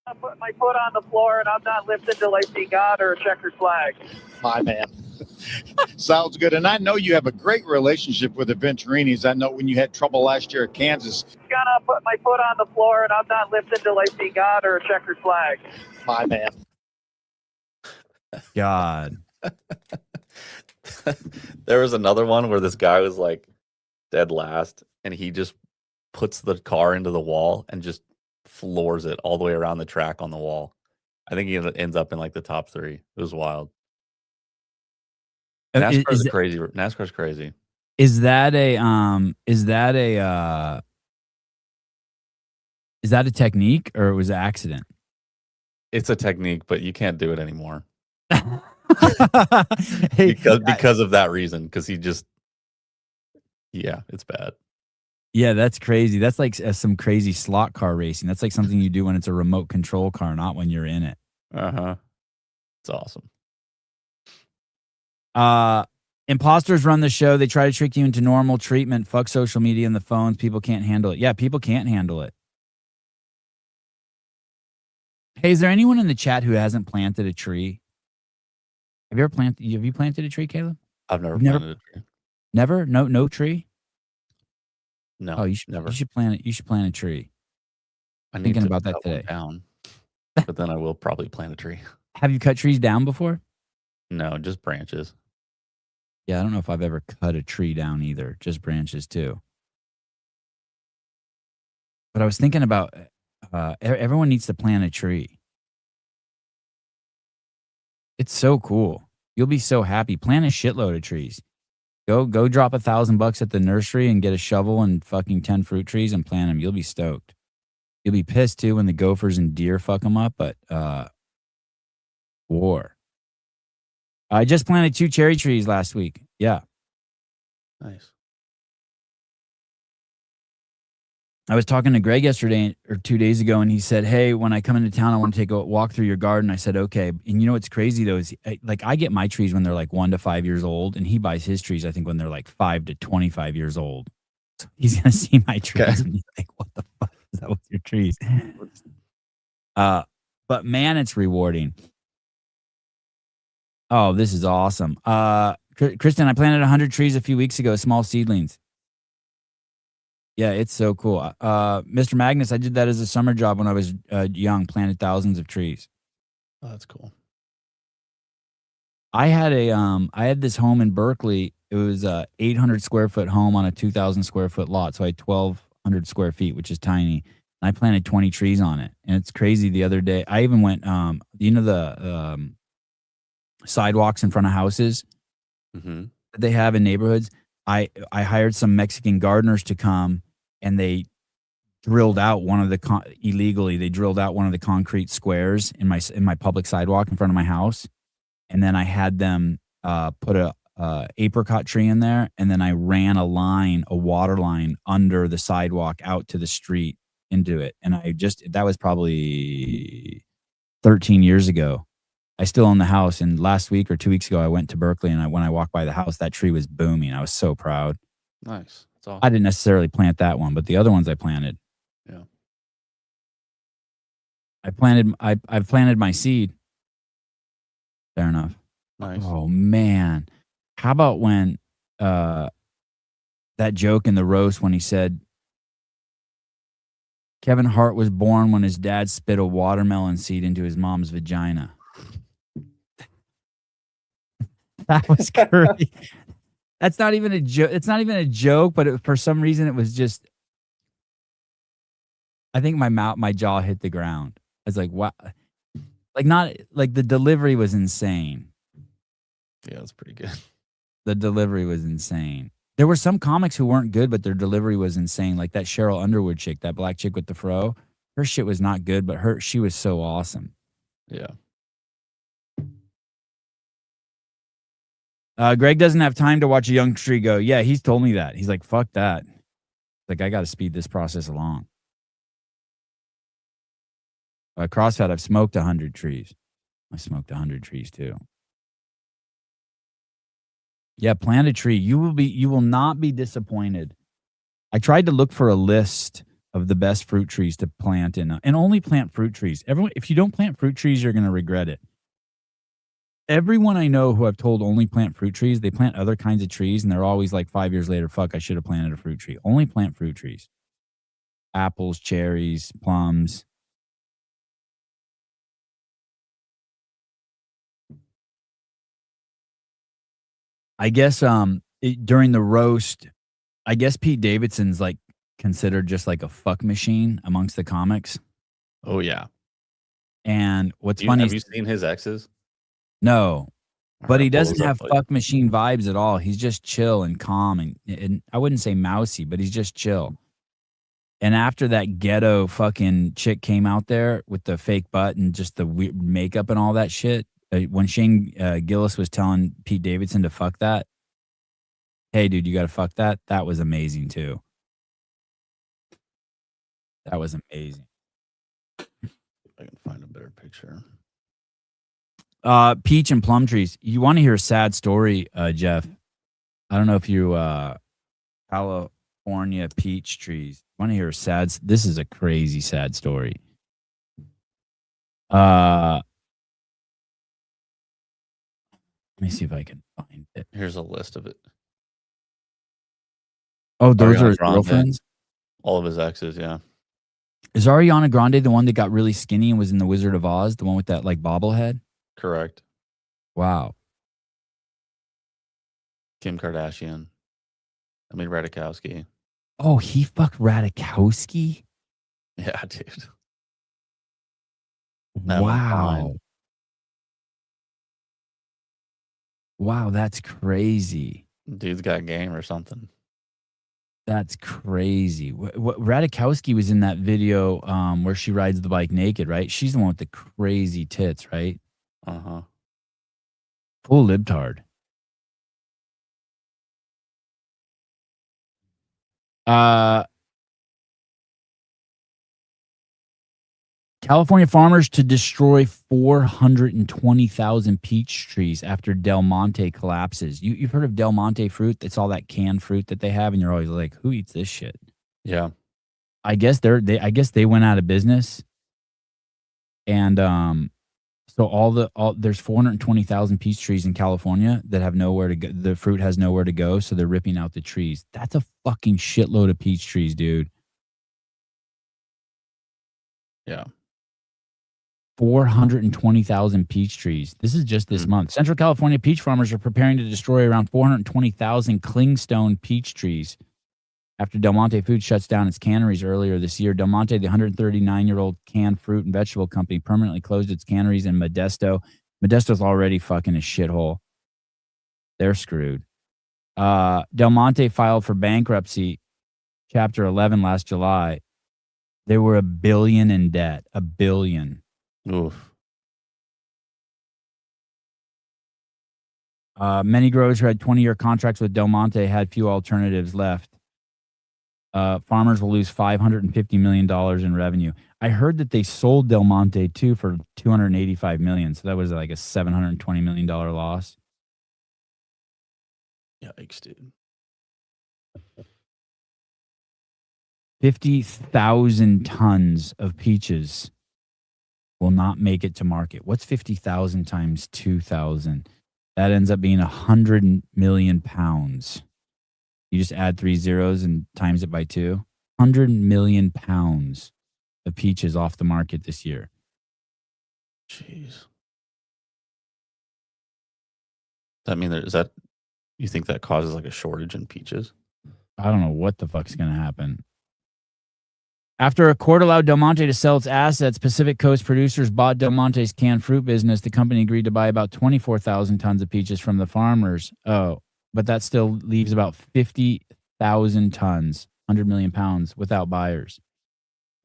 I put my foot on the floor and I'm not lifting till I see God or a checkered flag. My man. Sounds good. And I know you have a great relationship with the Venturinis. I know when you had trouble last year at Kansas. Gonna put my foot on the floor, and I'm not lifting till I see God or a checkered flag. My man. God. There was another one where this guy was like dead last, and he just puts the car into the wall and just floors it all the way around the track on the wall. I think he ends up in like the top 3. It was wild. NASCAR's crazy. NASCAR's crazy. Is that a technique, or it was an accident? It's a technique, but you can't do it anymore. Hey, because of that reason, because he just, yeah, it's bad. Yeah, that's crazy. That's like some crazy slot car racing. That's like something you do when it's a remote control car, not when you're in it. It's awesome. Imposters run the show. They try to trick you into normal treatment. Fuck social media and the phones. People can't handle it. Yeah, people can't handle it. Hey, is there anyone in the chat who hasn't planted a tree? Have you planted a tree, Caleb? I've never planted a tree. Never? No tree? No. Oh, you should never. You should plant it. You should plant a tree. I'm thinking about that today. Down, but then I will probably plant a tree. Have you cut trees down before? No, just branches. Yeah, I don't know if I've ever cut a tree down either. Just branches too. But I was thinking about everyone needs to plant a tree. It's so cool. You'll be so happy. Plant a shitload of trees. Go drop $1,000 at the nursery and get a shovel and fucking 10 fruit trees and plant them. You'll be stoked. You'll be pissed too when the gophers and deer fuck them up, but war. I just planted 2 cherry trees last week. Yeah. Nice. I was talking to Greg yesterday or 2 days ago, and he said, hey, when I come into town, I want to take a walk through your garden. I said, okay. And you know what's crazy, though, is I get my trees when they're like 1 to 5 years old, and he buys his trees, I think, when they're like 5 to 25 years old. So he's going to see my trees, and he's like, what the fuck is that with your trees? But, man, it's rewarding. Oh, this is awesome. Kristen, I planted 100 trees a few weeks ago, small seedlings. Yeah, it's so cool. Mr. Magnus, I did that as a summer job when I was young, planted thousands of trees. Oh, that's cool. I had this home in Berkeley. It was a 800 square foot home on a 2,000 square foot lot. So I had 1,200 square feet, which is tiny. And I planted 20 trees on it. And it's crazy. The other day, I even went, the sidewalks in front of houses that they have in neighborhoods. I hired some Mexican gardeners to come, and they drilled out one of the illegally. They drilled out one of the concrete squares in my public sidewalk in front of my house, and then I had them put a apricot tree in there, and then I ran a water line under the sidewalk out to the street into it, and that was probably 13 years ago. I still own the house, and last week or 2 weeks ago, I went to Berkeley, and when I walked by the house, that tree was booming. I was so proud. Nice. That's awesome. I didn't necessarily plant that one, but the other ones I planted. Yeah. I've planted my seed. Fair enough. Nice. Oh, man. How about when that joke in the roast when he said, Kevin Hart was born when his dad spit a watermelon seed into his mom's vagina. That was great. That's not even a joke. It's not even a joke, but for some reason it was just. I think my jaw hit the ground. I was like, wow, the delivery was insane. Yeah, that's pretty good. The delivery was insane. There were some comics who weren't good, but their delivery was insane. Like that Cheryl Underwood chick, that black chick with the fro. Her shit was not good, but she was so awesome. Yeah. Greg doesn't have time to watch a young tree go. Yeah, he's told me that. He's like, fuck that. Like, I got to speed this process along. CrossFit, I've smoked 100 trees. I smoked 100 trees too. Yeah, plant a tree. You will not be disappointed. I tried to look for a list of the best fruit trees to plant and only plant fruit trees. Everyone, if you don't plant fruit trees, you're going to regret it. Everyone I know who I've told only plant fruit trees, they plant other kinds of trees, and they're always like 5 years later, fuck, I should have planted a fruit tree. Only plant fruit trees. Apples, cherries, plums. I guess during the roast, I guess Pete Davidson's like considered just like a fuck machine amongst the comics. Oh yeah. And what's funny Have is you seen his exes? no, but he Pull those doesn't up, have like- fuck machine vibes at all. He's just chill and calm, and I wouldn't say mousy, but he's just chill. And after that ghetto fucking chick came out there with the fake butt and just the weird makeup and all that shit, when Shane Gillis was telling Pete Davidson to fuck that, hey dude, you got to fuck that. That was amazing too. That was amazing. I can find a better picture. Peach and plum trees. You want to hear a sad story, Jeff? I don't know if you California peach trees. Want to hear a sad? This is a crazy sad story. Let me see if I can find it. Here's a list of it. Oh, those Ariana are his Grande. girlfriends? All of his exes, yeah. Is Ariana Grande the one that got really skinny and was in The Wizard of Oz? The one with that like bobblehead? Correct. Wow. Kim Kardashian. I mean Radikowski. Oh, he fucked Radikowski? Yeah, dude. That one's Wow. fine. Wow, that's crazy. Dude's got game or something. That's crazy. Radikowski was in that video where she rides the bike naked, right? She's the one with the crazy tits, right? Uh-huh. Full libtard. California farmers to destroy 420,000 peach trees after Del Monte collapses. You've heard of Del Monte fruit? It's all that canned fruit that they have, and you're always like, who eats this shit? Yeah. I guess they went out of business, and so there's 420,000 peach trees in California that have nowhere to go. The fruit has nowhere to go, so they're ripping out the trees. That's a fucking shitload of peach trees, dude. Yeah. 420,000 peach trees. This is just this month. Central California peach farmers are preparing to destroy around 420,000 clingstone peach trees after Del Monte Foods shuts down its canneries earlier this year. Del Monte, the 139-year-old canned fruit and vegetable company, permanently closed its canneries in Modesto. Modesto's already fucking a shithole. They're screwed. Del Monte filed for bankruptcy, Chapter 11, last July. They were $1 billion in debt. $1 billion. Oof. Many growers who had 20-year contracts with Del Monte had few alternatives left. Farmers will lose $550 million in revenue. I heard that they sold Del Monte too for $285 million. So that was like a $720 million loss. Yikes, dude. 50,000 tons of peaches will not make it to market. What's 50,000 times 2,000? That ends up being 100 million pounds. You just add 3 zeros and times it by 2. 100 million pounds of peaches off the market this year. Jeez. That mean is that you think that causes like a shortage in peaches? I don't know what the fuck's going to happen. After a court allowed Del Monte to sell its assets, Pacific Coast producers bought Del Monte's canned fruit business. The company agreed to buy about 24,000 tons of peaches from the farmers. Oh, but that still leaves about 50,000 tons, 100 million pounds, without buyers,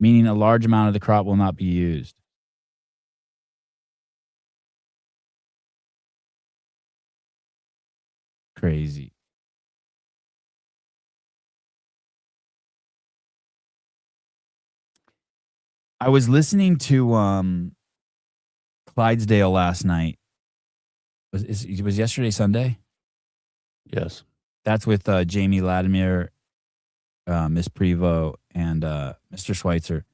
meaning a large amount of the crop will not be used. Crazy. I was listening to Clydesdale last night. Was yesterday Sunday? Yes. That's with Jamie Latimer, Miss Prevost, and Mr. Schweitzer.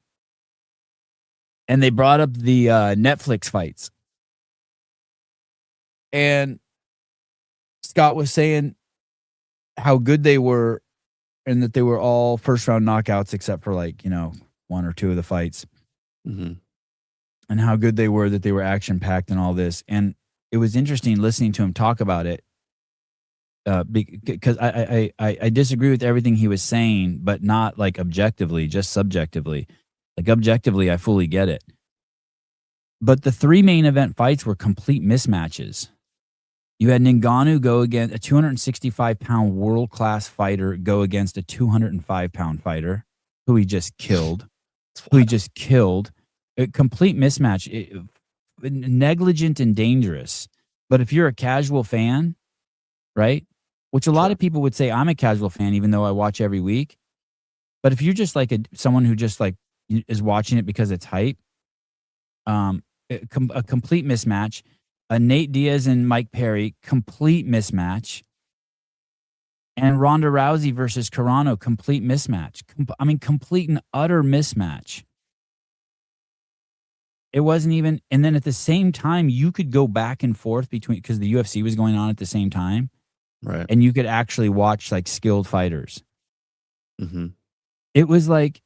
And they brought up the Netflix fights. And Scott was saying how good they were and that they were all first round knockouts except for like, one or two of the fights. Mm-hmm. And how good they were, that they were action packed and all this. And it was interesting listening to him talk about it. Because I disagree with everything he was saying, but not like objectively, just subjectively. Like objectively, I fully get it. But the 3 main event fights were complete mismatches. You had Ngannou go against a 265-pound world-class fighter go against a 205-pound fighter who he just killed. A complete mismatch. Negligent and dangerous. But if you're a casual fan, right? Which a lot of people would say I'm a casual fan, even though I watch every week. But if you're just like someone who just like is watching it because it's hype, a complete mismatch. Nate Diaz and Mike Perry, complete mismatch. And Ronda Rousey versus Carano, complete mismatch. Complete and utter mismatch. It wasn't even, and then at the same time, you could go back and forth between, because the UFC was going on at the same time. Right. And you could actually watch like skilled fighters. Mm-hmm. It was like,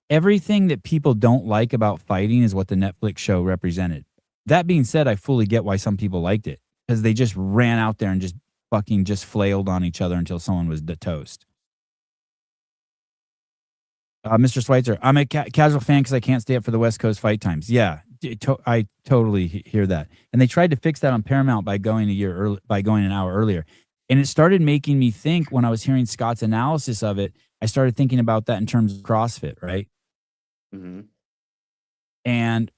everything that people don't like about fighting is what the Netflix show represented. That being said, I fully get why some people liked it, because they just ran out there and just fucking just flailed on each other until someone was toast. Mr. Schweitzer, I'm a casual fan because I can't stay up for the West Coast fight times. Yeah, I totally hear that. And they tried to fix that on Paramount by going an hour earlier. And it started making me think, when I was hearing Scott's analysis of it, I started thinking about that in terms of CrossFit, right? Mm-hmm. And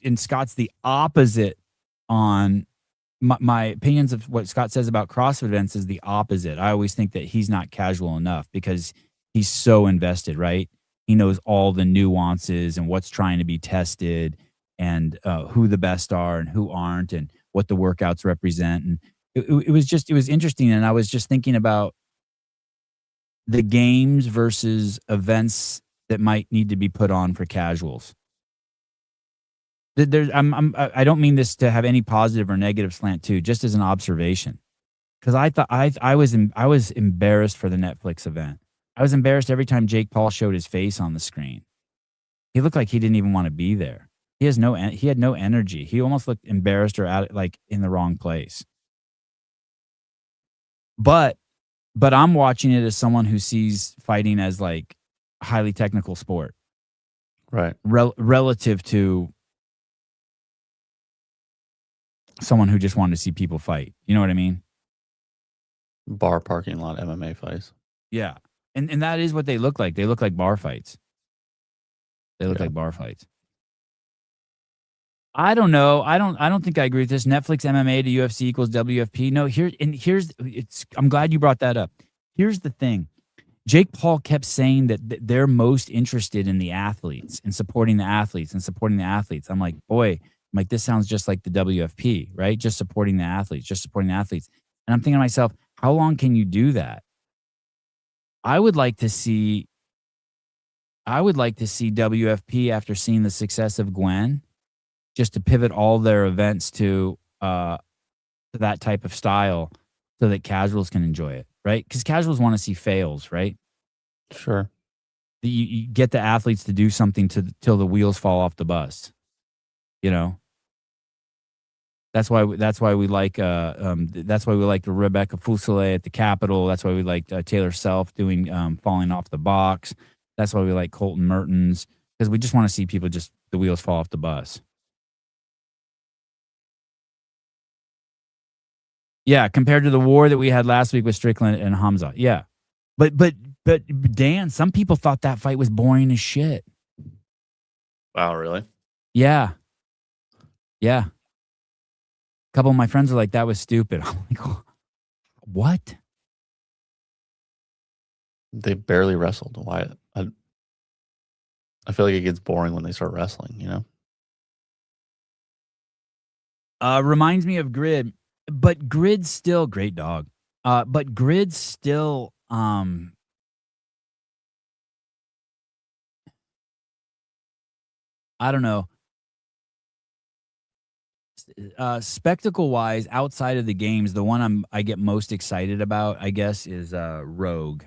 and Scott's the opposite on my opinions of what Scott says about CrossFit events is the opposite. I always think that he's not casual enough because he's so invested, right? He knows all the nuances and what's trying to be tested and who the best are and who aren't and what the workouts represent. And it was interesting. And I was just thinking about the games versus events that might need to be put on for casuals. I don't mean this to have any positive or negative slant too, just as an observation. Because I was embarrassed for the Netflix event. I was embarrassed every time Jake Paul showed his face on the screen. He looked like he didn't even want to be there. He had no energy. He almost looked embarrassed or like in the wrong place. But I'm watching it as someone who sees fighting as like a highly technical sport, right? Relative to someone who just wanted to see people fight. You know what I mean? Bar parking lot MMA fights. Yeah. And that is what they look like. They look like bar fights. They look like bar fights. I don't know. I don't think I agree with this. Netflix MMA to UFC equals WFP. No, I'm glad you brought that up. Here's the thing. Jake Paul kept saying that they're most interested in the athletes and supporting the athletes and supporting the athletes. I'm like, this sounds just like the WFP, right? Just supporting the athletes, just supporting the athletes. And I'm thinking to myself, how long can you do that? I would like to see WFP after seeing the success of Gwen, just to pivot all their events to that type of style so that casuals can enjoy it, right? Because casuals want to see fails, right? Sure. You get the athletes to do something till the wheels fall off the bus, you know? That's why we like Rebecca Fuselier at the Capitol. That's why we like Taylor Self doing falling off the box. That's why we like Colton Mertens, because we just want to see people just the wheels fall off the bus. Yeah, compared to the war that we had last week with Strickland and Hamza. Yeah. But Dan, some people thought that fight was boring as shit. Wow, really? Yeah. Yeah. A couple of my friends were like, that was stupid. I'm like, oh, what? They barely wrestled. Why? I feel like it gets boring when they start wrestling, you know? Reminds me of Grid, but Grid's still great dog. But Grid's still I don't know. spectacle wise, outside of the games, the one I get most excited about, I guess, is Rogue.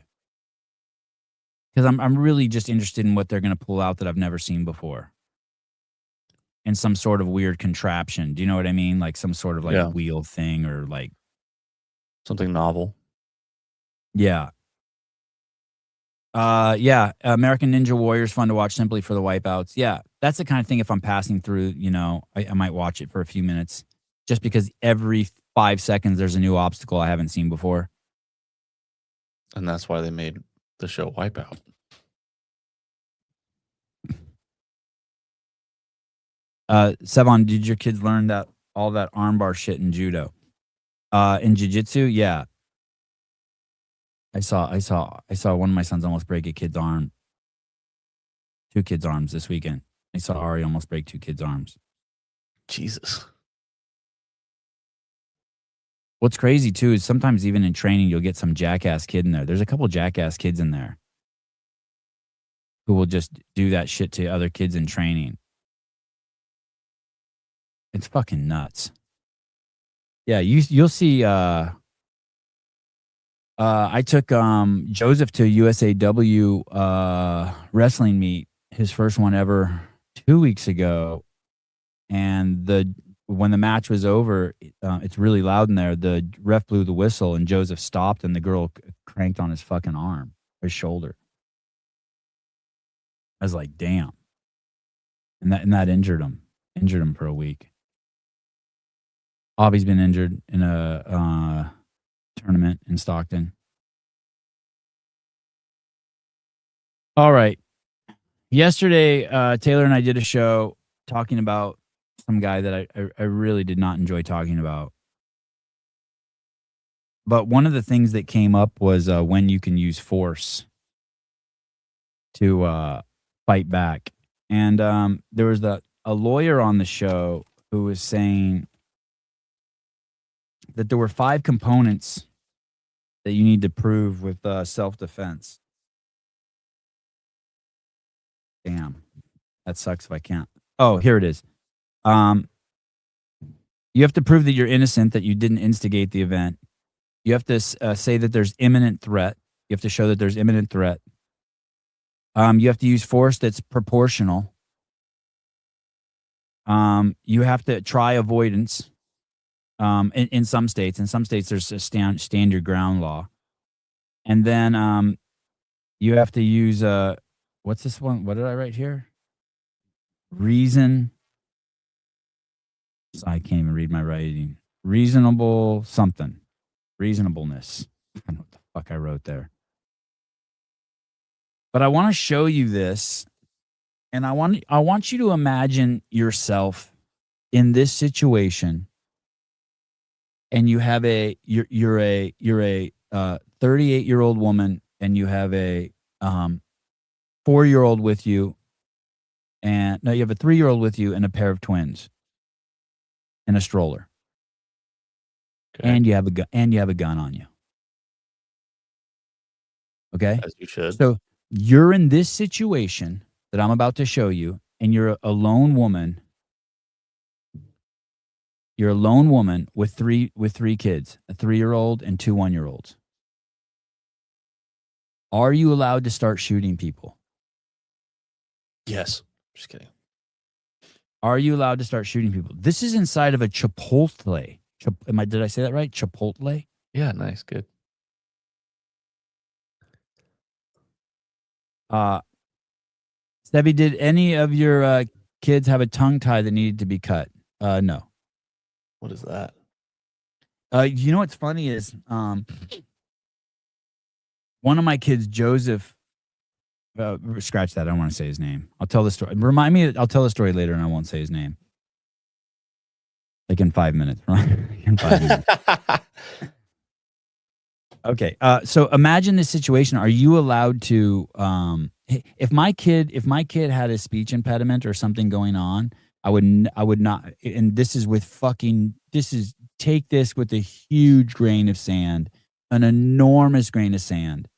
Because I'm really just interested in what they're going to pull out that I've never seen before. And some sort of weird contraption. Do you know what I mean? Like some sort of like wheel thing or like something novel. Yeah. Yeah. American Ninja Warrior is fun to watch simply for the wipeouts. Yeah. That's the kind of thing if I'm passing through, you know, I might watch it for a few minutes just because every 5 seconds there's a new obstacle I haven't seen before. And that's why they made the show Wipeout. Sevon, did your kids learn that all that armbar shit in judo? In jiu-jitsu? Yeah. I saw one of my sons almost break a kid's arm. 2 kids' arms this weekend. I saw Ari almost break 2 kids' arms. Jesus. What's crazy too is sometimes even in training you'll get some jackass kid in there. There's a couple jackass kids in there who will just do that shit to other kids in training. It's fucking nuts. Yeah, you'll see. I took Joseph to USAW wrestling meet, his first one ever, 2 weeks ago, and when the match was over, it's really loud in there. The ref blew the whistle, and Joseph stopped, and the girl cranked on his fucking arm, his shoulder. I was like, damn, and that injured him for a week. Avi's been injured in a tournament in Stockton. All right. Yesterday, Taylor and I did a show talking about some guy that I really did not enjoy talking about. But one of the things that came up was when you can use force to fight back. And there was a lawyer on the show who was saying that there were 5 components that you need to prove with self-defense. Damn. That sucks if I can't. Oh, here it is. You have to prove that you're innocent, that you didn't instigate the event. You have to say that there's imminent threat. You have to show that there's imminent threat. You have to use force that's proportional. You have to try avoidance. In some states. In some states, there's a stand your ground law. And then you have to use what's this one? What did I write here? Reason. I can't even read my writing. Reasonable something. Reasonableness. I don't know what the fuck I wrote there. But I want to show you this, and I want you to imagine yourself in this situation. And you have you're a 38-year-old woman, and you have a 4-year-old with you, and no, you have a 3-year-old with you and a pair of twins, and a stroller, and you have a gun, on you. Okay, as you should. So you're in this situation that I'm about to show you, and you're a lone woman. You're a lone woman with three kids, a 3-year-old and 2 1-year-olds. Are you allowed to start shooting people? Yes. Just kidding. Are you allowed to start shooting people? This is inside of a Chipotle. Did I say that right? Chipotle? Yeah, nice. Good. Stevie, did any of your kids have a tongue tie that needed to be cut? No. What is that? You know what's funny is one of my kids, Joseph, scratch that. I don't want to say his name. I'll tell the story. Remind me, I'll tell the story later and I won't say his name. Like in 5 minutes, right? In 5 minutes. Okay. So imagine this situation. Are you allowed to, if my kid had a speech impediment or something going on, I would not, and this is take this with a huge grain of sand, an enormous grain of sand.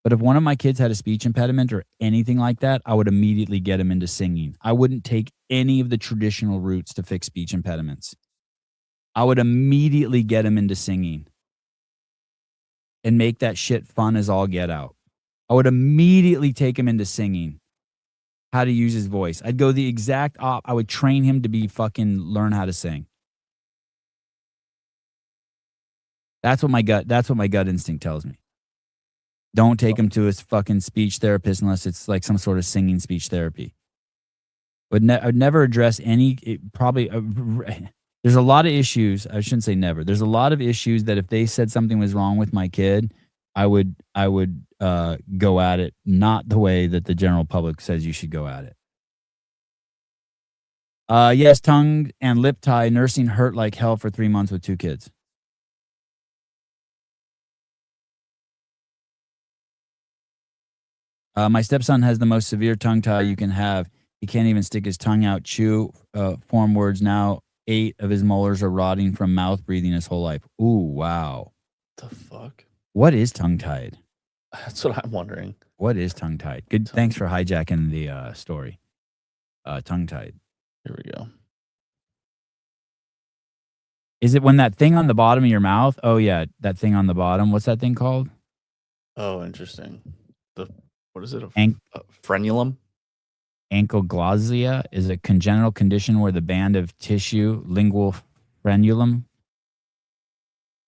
But if one of my kids had a speech impediment or anything like that, I would immediately get him into singing. I wouldn't take any of the traditional routes to fix speech impediments. I would immediately get him into singing and make that shit fun as all get out. I would immediately take him into singing, how to use his voice. I'd go the exact I would train him to be fucking learn how to sing. That's what my gut instinct tells me. Don't take him to a fucking speech therapist unless it's like some sort of singing speech therapy. I'd never address any, there's a lot of issues. I shouldn't say never. There's a lot of issues that if they said something was wrong with my kid, I would go at it, not the way that the general public says you should go at it. Yes, tongue and lip tie. Nursing hurt like hell for 3 months with 2 kids. My stepson has the most severe tongue tie you can have. He can't even stick his tongue out, chew, form words. Now 8 of his molars are rotting from mouth breathing his whole life. Ooh, wow. The fuck? What is tongue-tied? That's what I'm wondering. What is tongue-tied? Good. Thanks for hijacking the story. Tongue-tied. Here we go. Is it when that thing on the bottom of your mouth? Oh, yeah, that thing on the bottom. What's that thing called? Oh, interesting. What is it? A frenulum? Ankylosing is a congenital condition where the band of tissue, lingual frenulum.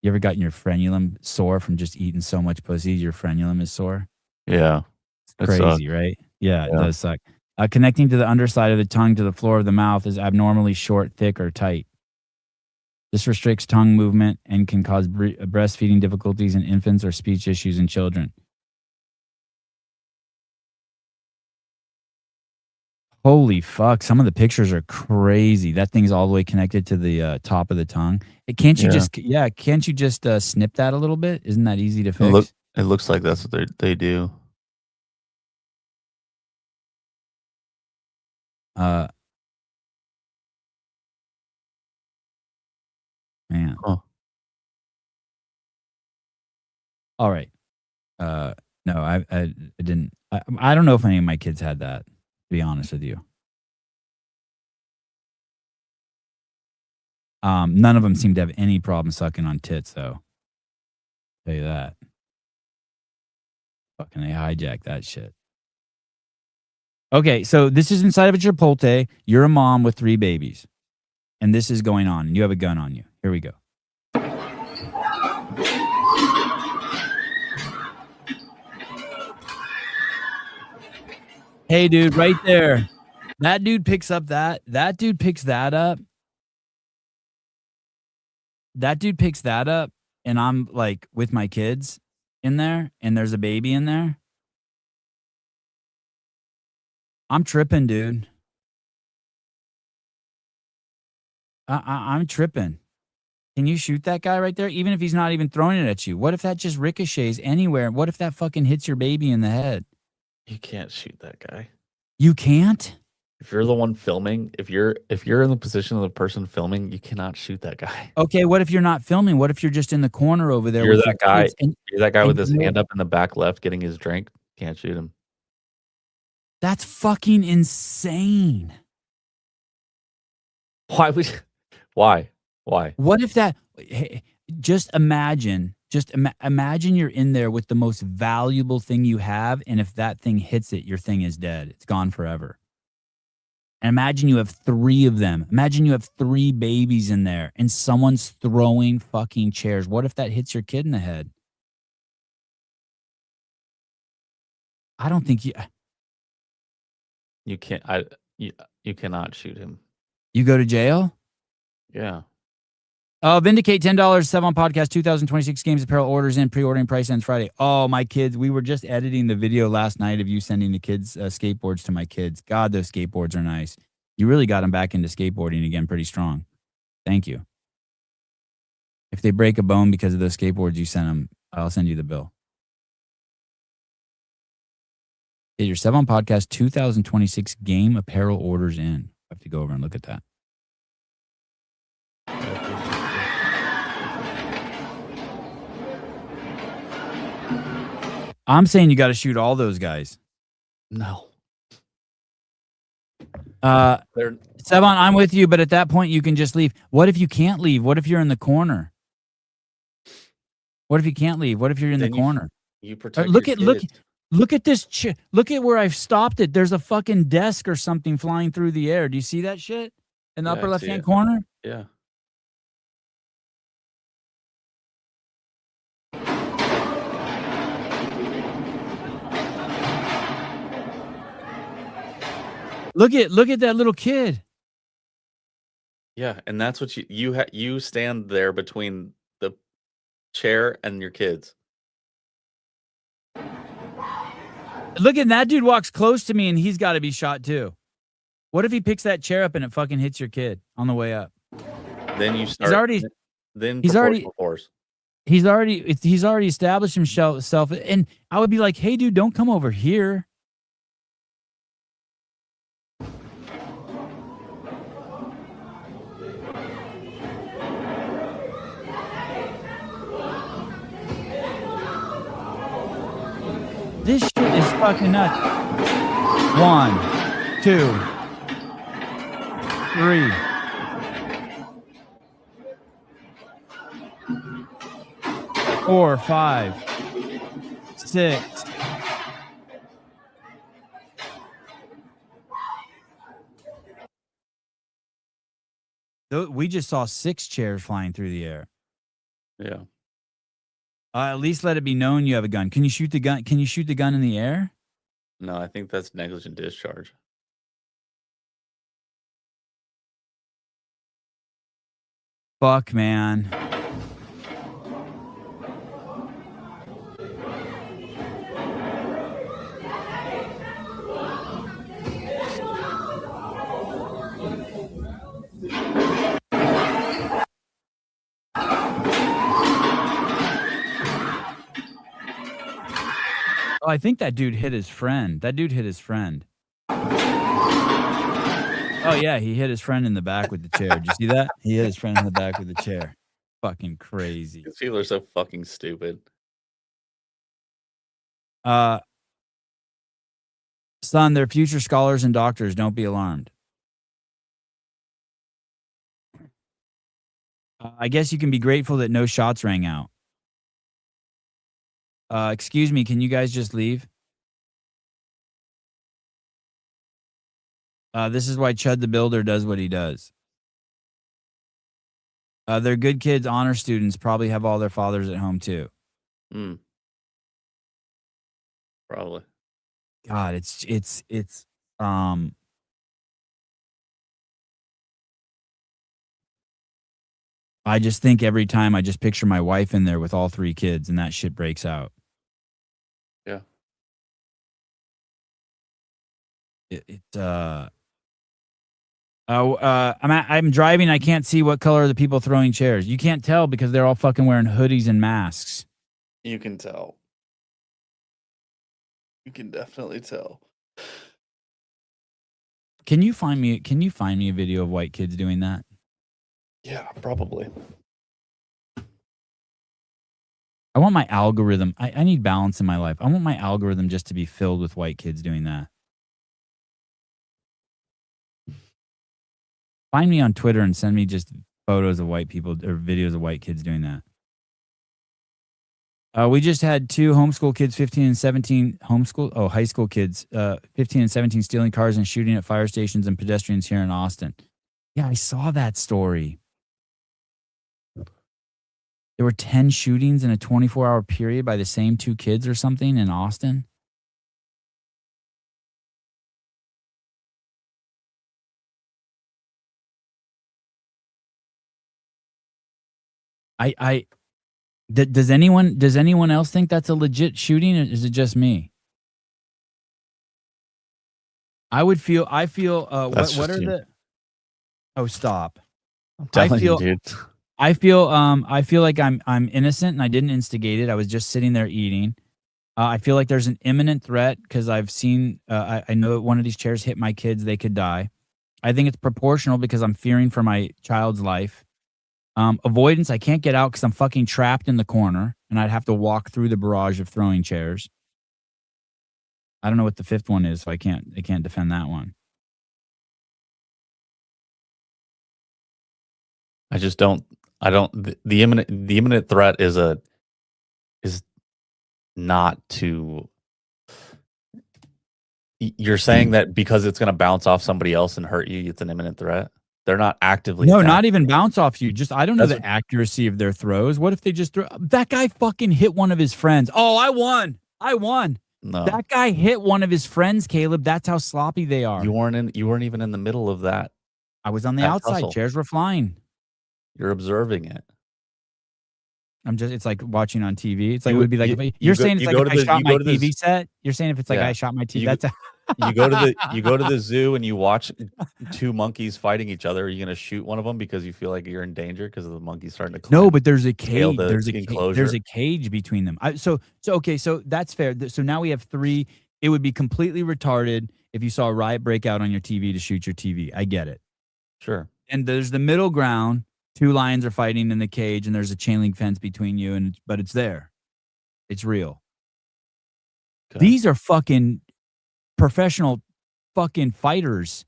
You ever gotten your frenulum sore from just eating so much pussy? Your frenulum is sore? Yeah. It's crazy, right? Yeah, it does suck. Connecting to the underside of the tongue to the floor of the mouth is abnormally short, thick, or tight. This restricts tongue movement and can cause breastfeeding difficulties in infants or speech issues in children. Holy fuck, some of the pictures are crazy. That thing's all the way connected to the top of the tongue. Can't you just snip that a little bit? Isn't that easy to fix? It looks like that's what they do. Man. Huh. All right. No, I didn't. I don't know if any of my kids had that, to be honest with you. None of them seem to have any problem sucking on tits, though. I'll tell you that. Fucking they hijacked that shit. Okay, so this is inside of a Chipotle. You're a mom with 3 babies. And this is going on, and you have a gun on you. Here we go. Hey, dude, right there. That dude picks up that dude picks that up. That dude picks that up, and I'm like with my kids in there, and there's a baby in there. I'm tripping, dude. I'm tripping. Can you shoot that guy right there? Even if he's not even throwing it at you. What if that just ricochets anywhere? What if that fucking hits your baby in the head? You can't shoot that guy. You can't? If you're the one filming, if you're in the position of the person filming, you cannot shoot that guy. Okay, what if you're not filming? What if you're just in the corner over there? You're with that guy. You're that guy with his you know, hand up in the back left getting his drink. Can't shoot him. That's fucking insane. Why? What if that? Hey, just imagine you're in there with the most valuable thing you have, and if that thing hits it, your thing is dead. It's gone forever. And imagine you have 3 of them. Imagine you have 3 babies in there, and someone's throwing fucking chairs. What if that hits your kid in the head? I don't think you can't. You cannot shoot him. You go to jail? Yeah. Vindicate $10 7 podcast 2026 games apparel orders in pre-ordering price ends Friday. Oh, my kids, we were just editing the video last night of you sending the kids skateboards to my kids. God, those skateboards are nice. You really got them back into skateboarding again pretty strong. Thank you. If they break a bone because of those skateboards you sent them, I'll send you the bill. Get your 7 podcast 2026 game apparel orders in. I have to go over and look at that. I'm saying you got to shoot all those guys. No. Sevan, I'm with you, but at that point you can just leave. What if you can't leave? What if you're in the corner? What if you can't leave? What if you're in the corner? You protect Look your at kids. look at this. Look at where I've stopped it. There's a fucking desk or something flying through the air. Do you see that shit in the Yeah, upper I left see hand it. corner? Yeah. Look at that little kid. Yeah, and that's what you stand there between the chair and your kids. Look at that dude walks close to me and he's got to be shot too. What if he picks that chair up and it fucking hits your kid on the way up? Then you start. He's already established himself, and I would be like, hey dude, don't come over here. This shit is fucking nuts. 1, 2, 3. Four, 5, 6. We just saw 6 chairs flying through the air. Yeah. At least let it be known you have a gun. Can you shoot the gun? Can you shoot the gun in the air? No, I think that's negligent discharge. Fuck, man. Oh, I think that dude hit his friend. Oh, yeah, he hit his friend in the back with the chair. Did you see that? He hit his friend in the back with the chair. Fucking crazy. These people are so fucking stupid. Son, they're future scholars and doctors. Don't be alarmed. I guess you can be grateful that no shots rang out. Excuse me, can you guys just leave? This is why Chud the Builder does what he does. They're good kids, honor students, probably have all their fathers at home too. Probably. God, it's I just think every time I just picture my wife in there with all 3 kids and that shit breaks out. Yeah. I'm driving. I can't see what color are the people throwing chairs. You can't tell because they're all fucking wearing hoodies and masks. You can tell. You can definitely tell. Can you find me a video of white kids doing that? Yeah, probably. I want my algorithm. I need balance in my life. I want my algorithm just to be filled with white kids doing that. Find me on Twitter and send me just photos of white people or videos of white kids doing that. We just had 2 homeschool kids, 15 and 17, high school kids, 15 and 17 stealing cars and shooting at fire stations and pedestrians here in Austin. Yeah, I saw that story. There were 10 shootings in a 24-hour period by the same 2 kids or something in Austin. Does anyone else think that's a legit shooting, or is it just me? I feel what are the Oh, stop. I'm telling you, dude. I feel like I'm innocent and I didn't instigate it. I was just sitting there eating. I feel like there's an imminent threat because I've seen I know that one of these chairs hit my kids, they could die. I think it's proportional because I'm fearing for my child's life. Avoidance, I can't get out because I'm fucking trapped in the corner and I'd have to walk through the barrage of throwing chairs. I don't know what the 5th one is, so I can't defend that one. I just don't. I don't. The imminent threat is not to. You're saying that because it's going to bounce off somebody else and hurt you, it's an imminent threat. They're not actively. No, not attacking even you. bounce off you. Just I don't know the accuracy of their throws. What if they just throw? That guy fucking hit one of his friends. Oh, I won. No, That guy hit one of his friends, Caleb. That's how sloppy they are. you weren't even in the middle of that. I was on the that outside. tussle. Chairs were flying. You're observing it. It's like watching on TV. It's like You- it would be like you- you're you go- saying it's you like go if to I the- shot you my go to the TV set. You're saying if it's like Yeah. I shot my TV. You- That's you go to the zoo and you watch two monkeys fighting each other. Are you going to shoot one of them because you feel like you're in danger because of the monkey's starting to climb? No, but there's a Tail cage. the There's enclosure. a cage between them. So okay, so that's fair. So now we have 3. It would be completely retarded if you saw a riot break out on your TV to shoot your TV. I get it. Sure. And there's the middle ground. 2 lions are fighting in the cage, and there's a chain link fence between you, but it's there. It's real. Okay. These are fucking professional fucking fighters,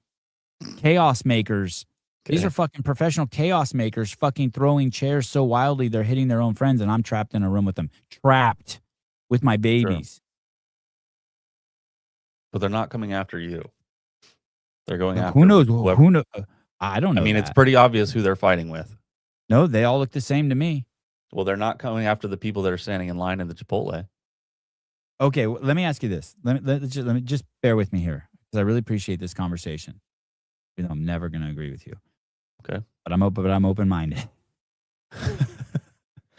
chaos makers. These Okay. are fucking professional chaos makers fucking throwing chairs so wildly they're hitting their own friends, and I'm trapped in a room with them. Trapped with my babies. But they're not coming after you. They're going after Who knows? whoever- Who knows? I don't know. I mean, that. it's pretty obvious who they're fighting with. No, they all look the same to me. Well, they're not coming after the people that are standing in line in the Chipotle. Okay, let me ask you this. Let me just bear with me here because I really appreciate this conversation. You know, I'm never going to agree with you. Okay, but I'm open-minded.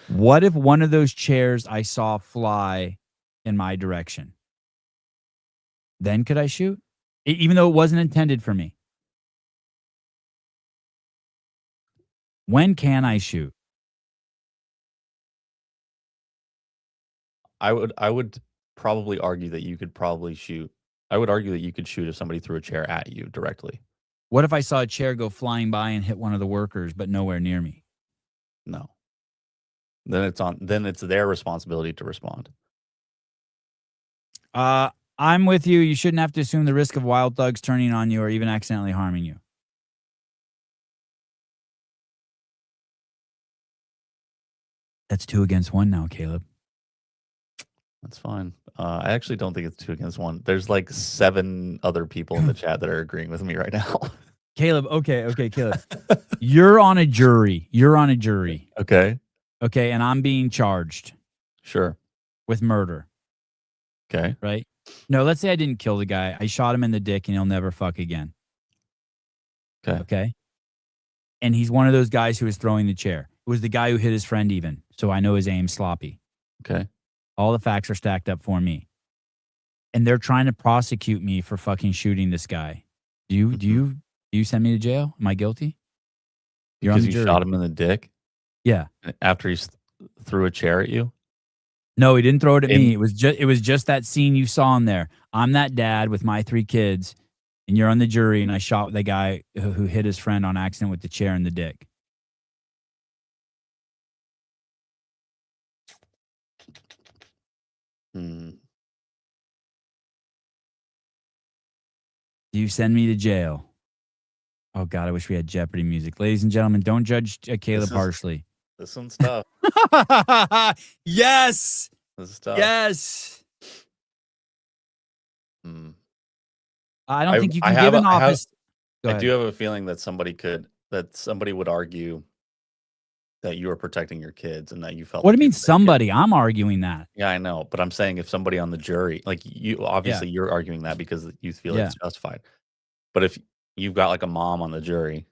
What if one of those chairs I saw fly in my direction? Then could I shoot? Even though it wasn't intended for me. When can I shoot? I would probably argue that you could probably shoot. I would argue that you could shoot if somebody threw a chair at you directly. What if I saw a chair go flying by and hit one of the workers, but nowhere near me? No. Then it's their responsibility to respond. I'm with you. You shouldn't have to assume the risk of wild thugs turning on you or even accidentally harming you. That's 2 against 1 now, Caleb. That's fine. I actually don't think it's 2 against 1. There's like 7 other people in the chat that are agreeing with me right now. Caleb, okay, Caleb. You're on a jury. Okay. Okay, and I'm being charged Sure. with murder, Okay. right? No, let's say I didn't kill the guy. I shot him in the dick and he'll never fuck again. Okay. Okay? And he's one of those guys who was throwing the chair. It was the guy who hit his friend even, so I know his aim's sloppy. Okay. All the facts are stacked up for me. And they're trying to prosecute me for fucking shooting this guy. Do you send me to jail? Am I guilty? You're on Because the you jury. shot him in the dick Yeah. after he threw a chair at you? No, he didn't throw it at me. It was just that scene you saw in there. I'm that dad with my 3 kids, and you're on the jury, and I shot the guy who hit his friend on accident with the chair in the dick. Hmm. Do you send me to jail? Oh, God, I wish we had Jeopardy music. Ladies and gentlemen, don't judge Caleb harshly. This one's tough. Yes! This is tough. Yes! Hmm. I don't think you can I give have an a- I have- office. Go I ahead. do have a feeling that somebody would argue that you were protecting your kids and that you felt. What do like you mean were their kid. somebody? I'm arguing that. Yeah, I know, but I'm saying if somebody on the jury, like you, obviously you're arguing that because you feel it's justified. But if you've got like a mom on the jury,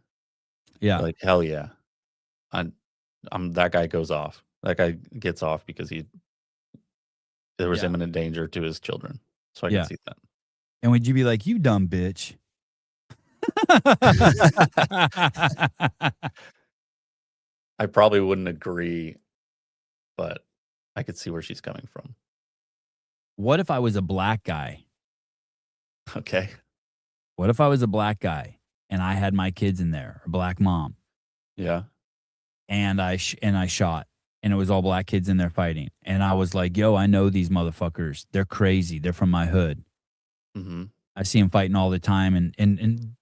Yeah. you're like hell yeah, I'm that guy goes off. That guy gets off because there was Yeah. imminent danger to his children. So I Yeah. can see that. And would you be like, you dumb bitch? I probably wouldn't agree, but I could see where she's coming from. What if I was a black guy? Okay. What if I was a black guy and I had my kids in there, a black mom, Yeah. and I shot, and it was all black kids in there fighting, and I was like, yo, I know these motherfuckers. They're crazy. They're from my hood. Mm-hmm. I see them fighting all the time, and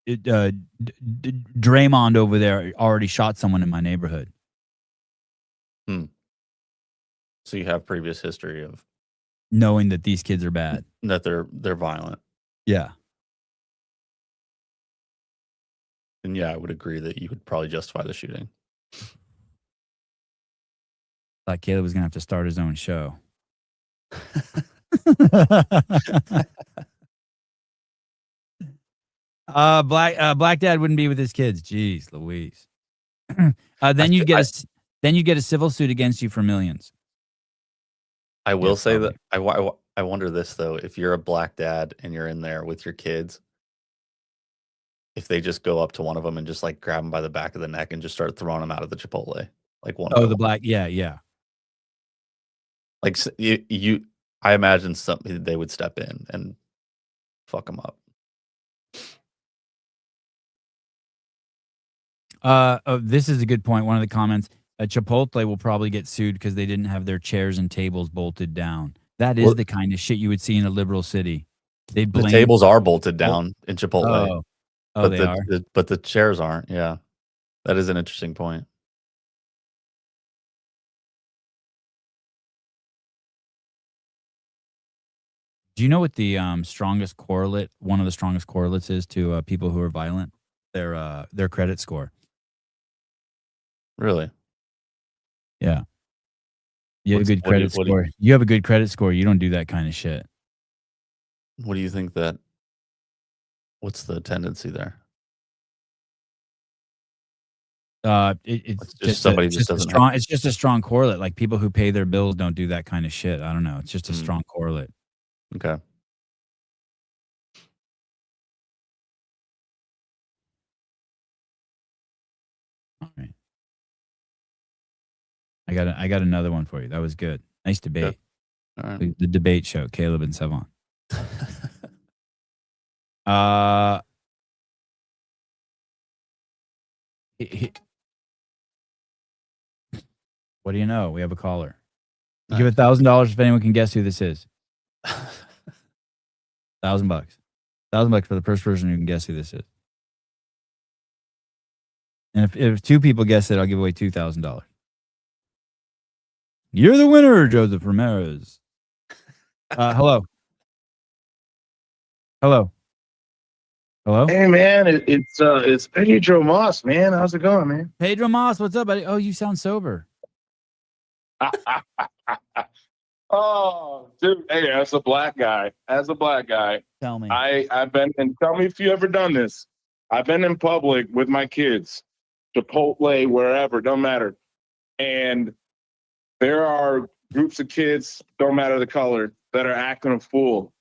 Draymond over there already shot someone in my neighborhood. So you have previous history of knowing that these kids are bad, that they're violent. Yeah. And yeah, I would agree that you would probably justify the shooting. Thought Caleb was gonna have to start his own show. Black Dad wouldn't be with his kids. Jeez, Louise. Then you get a civil suit against you for millions. I will say that I wonder this though: if you're a black dad and you're in there with your kids, if they just go up to one of them and just like grab them by the back of the neck and just start throwing them out of the Chipotle, like one. Oh, the black, yeah. Like I imagine they would step in and fuck them up. This is a good point. One of the comments: Chipotle will probably get sued because they didn't have their chairs and tables bolted down. That is the kind of shit you would see in a liberal city. The tables are bolted down in Chipotle. But they are. But the chairs aren't. Yeah, that is an interesting point. Do you know what the strongest correlate? One of the strongest correlates is to people who are violent. Their credit score. Really? Yeah. You have a good credit score. You have a good credit score. You don't do that kind of shit. What do you think what's the tendency there? It's just a strong correlate. Like people who pay their bills don't do that kind of shit. I don't know. It's just a strong correlate. Okay. All right. I got another one for you. That was good. Nice debate. All right. The debate show, Caleb and Savon. What do you know? We have a caller. Nice. Give $1,000 if anyone can guess who this is. $1,000. $1,000 for the first person who can guess who this is. And if two people guess it, I'll give away $2,000. You're the winner, Joseph Ramirez. Hello. Hello. Hey man, it's Pedro Moss, man. How's it going, man? Pedro Moss, what's up, buddy? Oh, you sound sober. Oh, dude. Hey, as a black guy, tell me. I've been, and tell me if you ever done this. I've been in public with my kids, Chipotle, wherever, don't matter. And there are groups of kids, don't matter the color, that are acting a fool.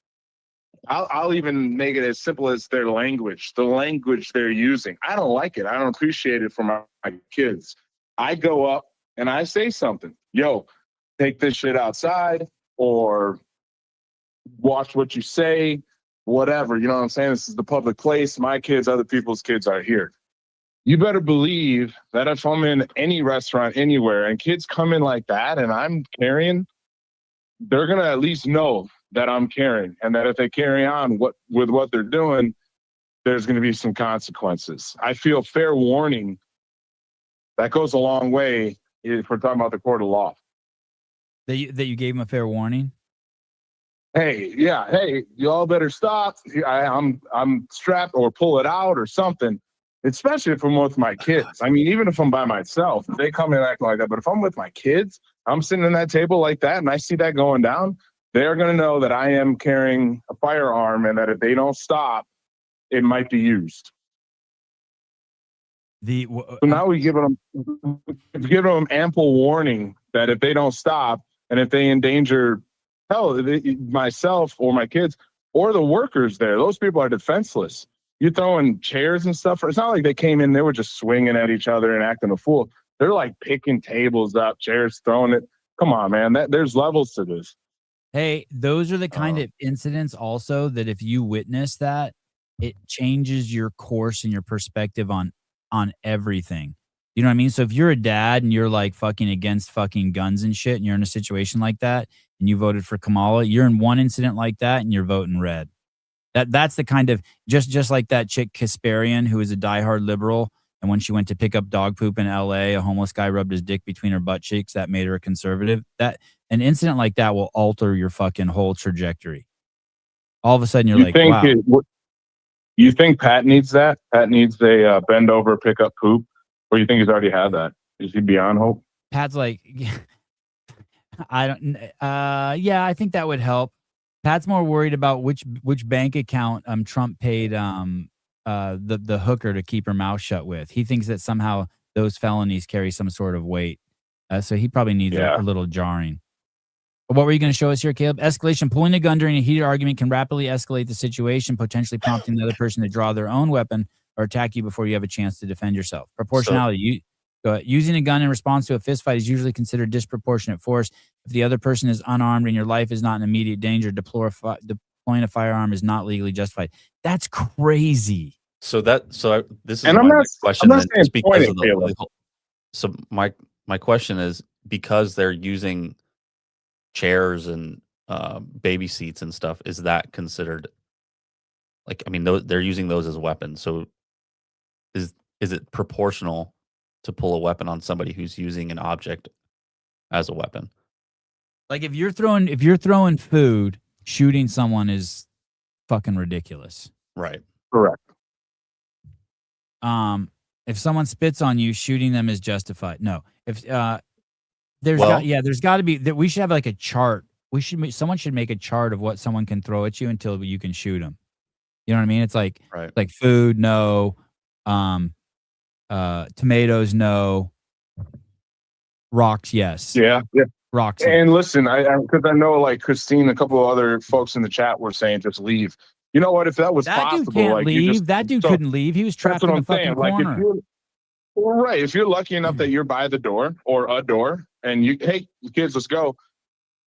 I'll even make it as simple as their language, the language they're using. I don't like it. I don't appreciate it for my kids. I go up and I say something. Yo, take this shit outside or watch what you say, whatever. You know what I'm saying? This is the public place. My kids, other people's kids are here. You better believe that if I'm in any restaurant anywhere and kids come in like that and I'm carrying, they're going to at least know that I'm carrying, and that if they carry on with what they're doing, there's going to be some consequences. I feel fair warning. That goes a long way if we're talking about the court of law. That you gave them a fair warning? Hey, y'all better stop. I'm strapped, or pull it out or something. Especially if I'm with my kids. I mean, even if I'm by myself, if they come in acting like that. But if I'm with my kids, I'm sitting at that table like that, and I see that going down, they're going to know that I am carrying a firearm, and that if they don't stop, it might be used. So now we're giving them ample warning that if they don't stop, and if they endanger myself or my kids or the workers there, those people are defenseless. You're throwing chairs and stuff. It's not like they came in, they were just swinging at each other and acting a fool. They're like picking tables up, chairs, throwing it. Come on, man. There's levels to this. Hey, those are the kind of incidents also that if you witness that, it changes your course and your perspective on everything. You know what I mean? So if you're a dad and you're like fucking against fucking guns and shit, and you're in a situation like that and you voted for Kamala, you're in one incident like that and you're voting red. That's the kind of just like that chick Kasparian, who is a diehard liberal, and when she went to pick up dog poop in L.A., a homeless guy rubbed his dick between her butt cheeks. That made her a conservative. That an incident like that will alter your fucking whole trajectory. All of a sudden, you're like, wow. You think Pat needs that? Pat needs a bend over, pick up poop, or you think he's already had that? Is he beyond hope? Pat's like, I don't. Yeah, I think that would help. Pat's more worried about which bank account Trump paid the hooker to keep her mouth shut with. He thinks that somehow those felonies carry some sort of weight. So he probably needs a little jarring. But what were you going to show us here, Caleb? Escalation. Pulling a gun during a heated argument can rapidly escalate the situation, potentially prompting the other person to draw their own weapon or attack you before you have a chance to defend yourself. Proportionality. Using a gun in response to a fistfight is usually considered disproportionate force. If the other person is unarmed and your life is not in immediate danger, deploying a firearm is not legally justified. That's crazy. So this is and my next question. I'm not saying because of so my question is, because they're using chairs and baby seats and stuff, is that considered, like, I mean, they're using those as weapons. So is it proportional to pull a weapon on somebody who's using an object as a weapon? Like if you're throwing food, shooting someone is fucking ridiculous. Right. Correct. If someone spits on you, shooting them is justified. No. If there's got to be that we should have like a chart. Someone should make a chart of what someone can throw at you until you can shoot them. You know what I mean? It's like like food, no. Tomatoes, no. Rocks, yes. Yeah. Rocks. And listen, because I know like Christine, a couple of other folks in the chat were saying just leave. You know what? If that was possible, dude can't leave. That dude couldn't leave. He was trapped in the fucking corner. Like if you're lucky enough that you're by the door or a door, and hey kids, let's go.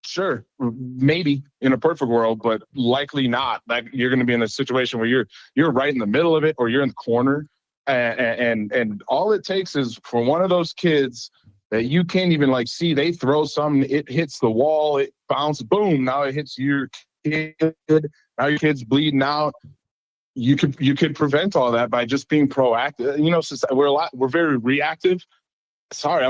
Sure, maybe in a perfect world, but likely not. Like you're going to be in a situation where you're right in the middle of it, or you're in the corner, and all it takes is for one of those kids that you can't even like see. They throw something, it hits the wall, it bounces, boom. Now it hits your kid. Now your kid's bleeding out. You could prevent all that by just being proactive. You know, since we're very reactive. Sorry,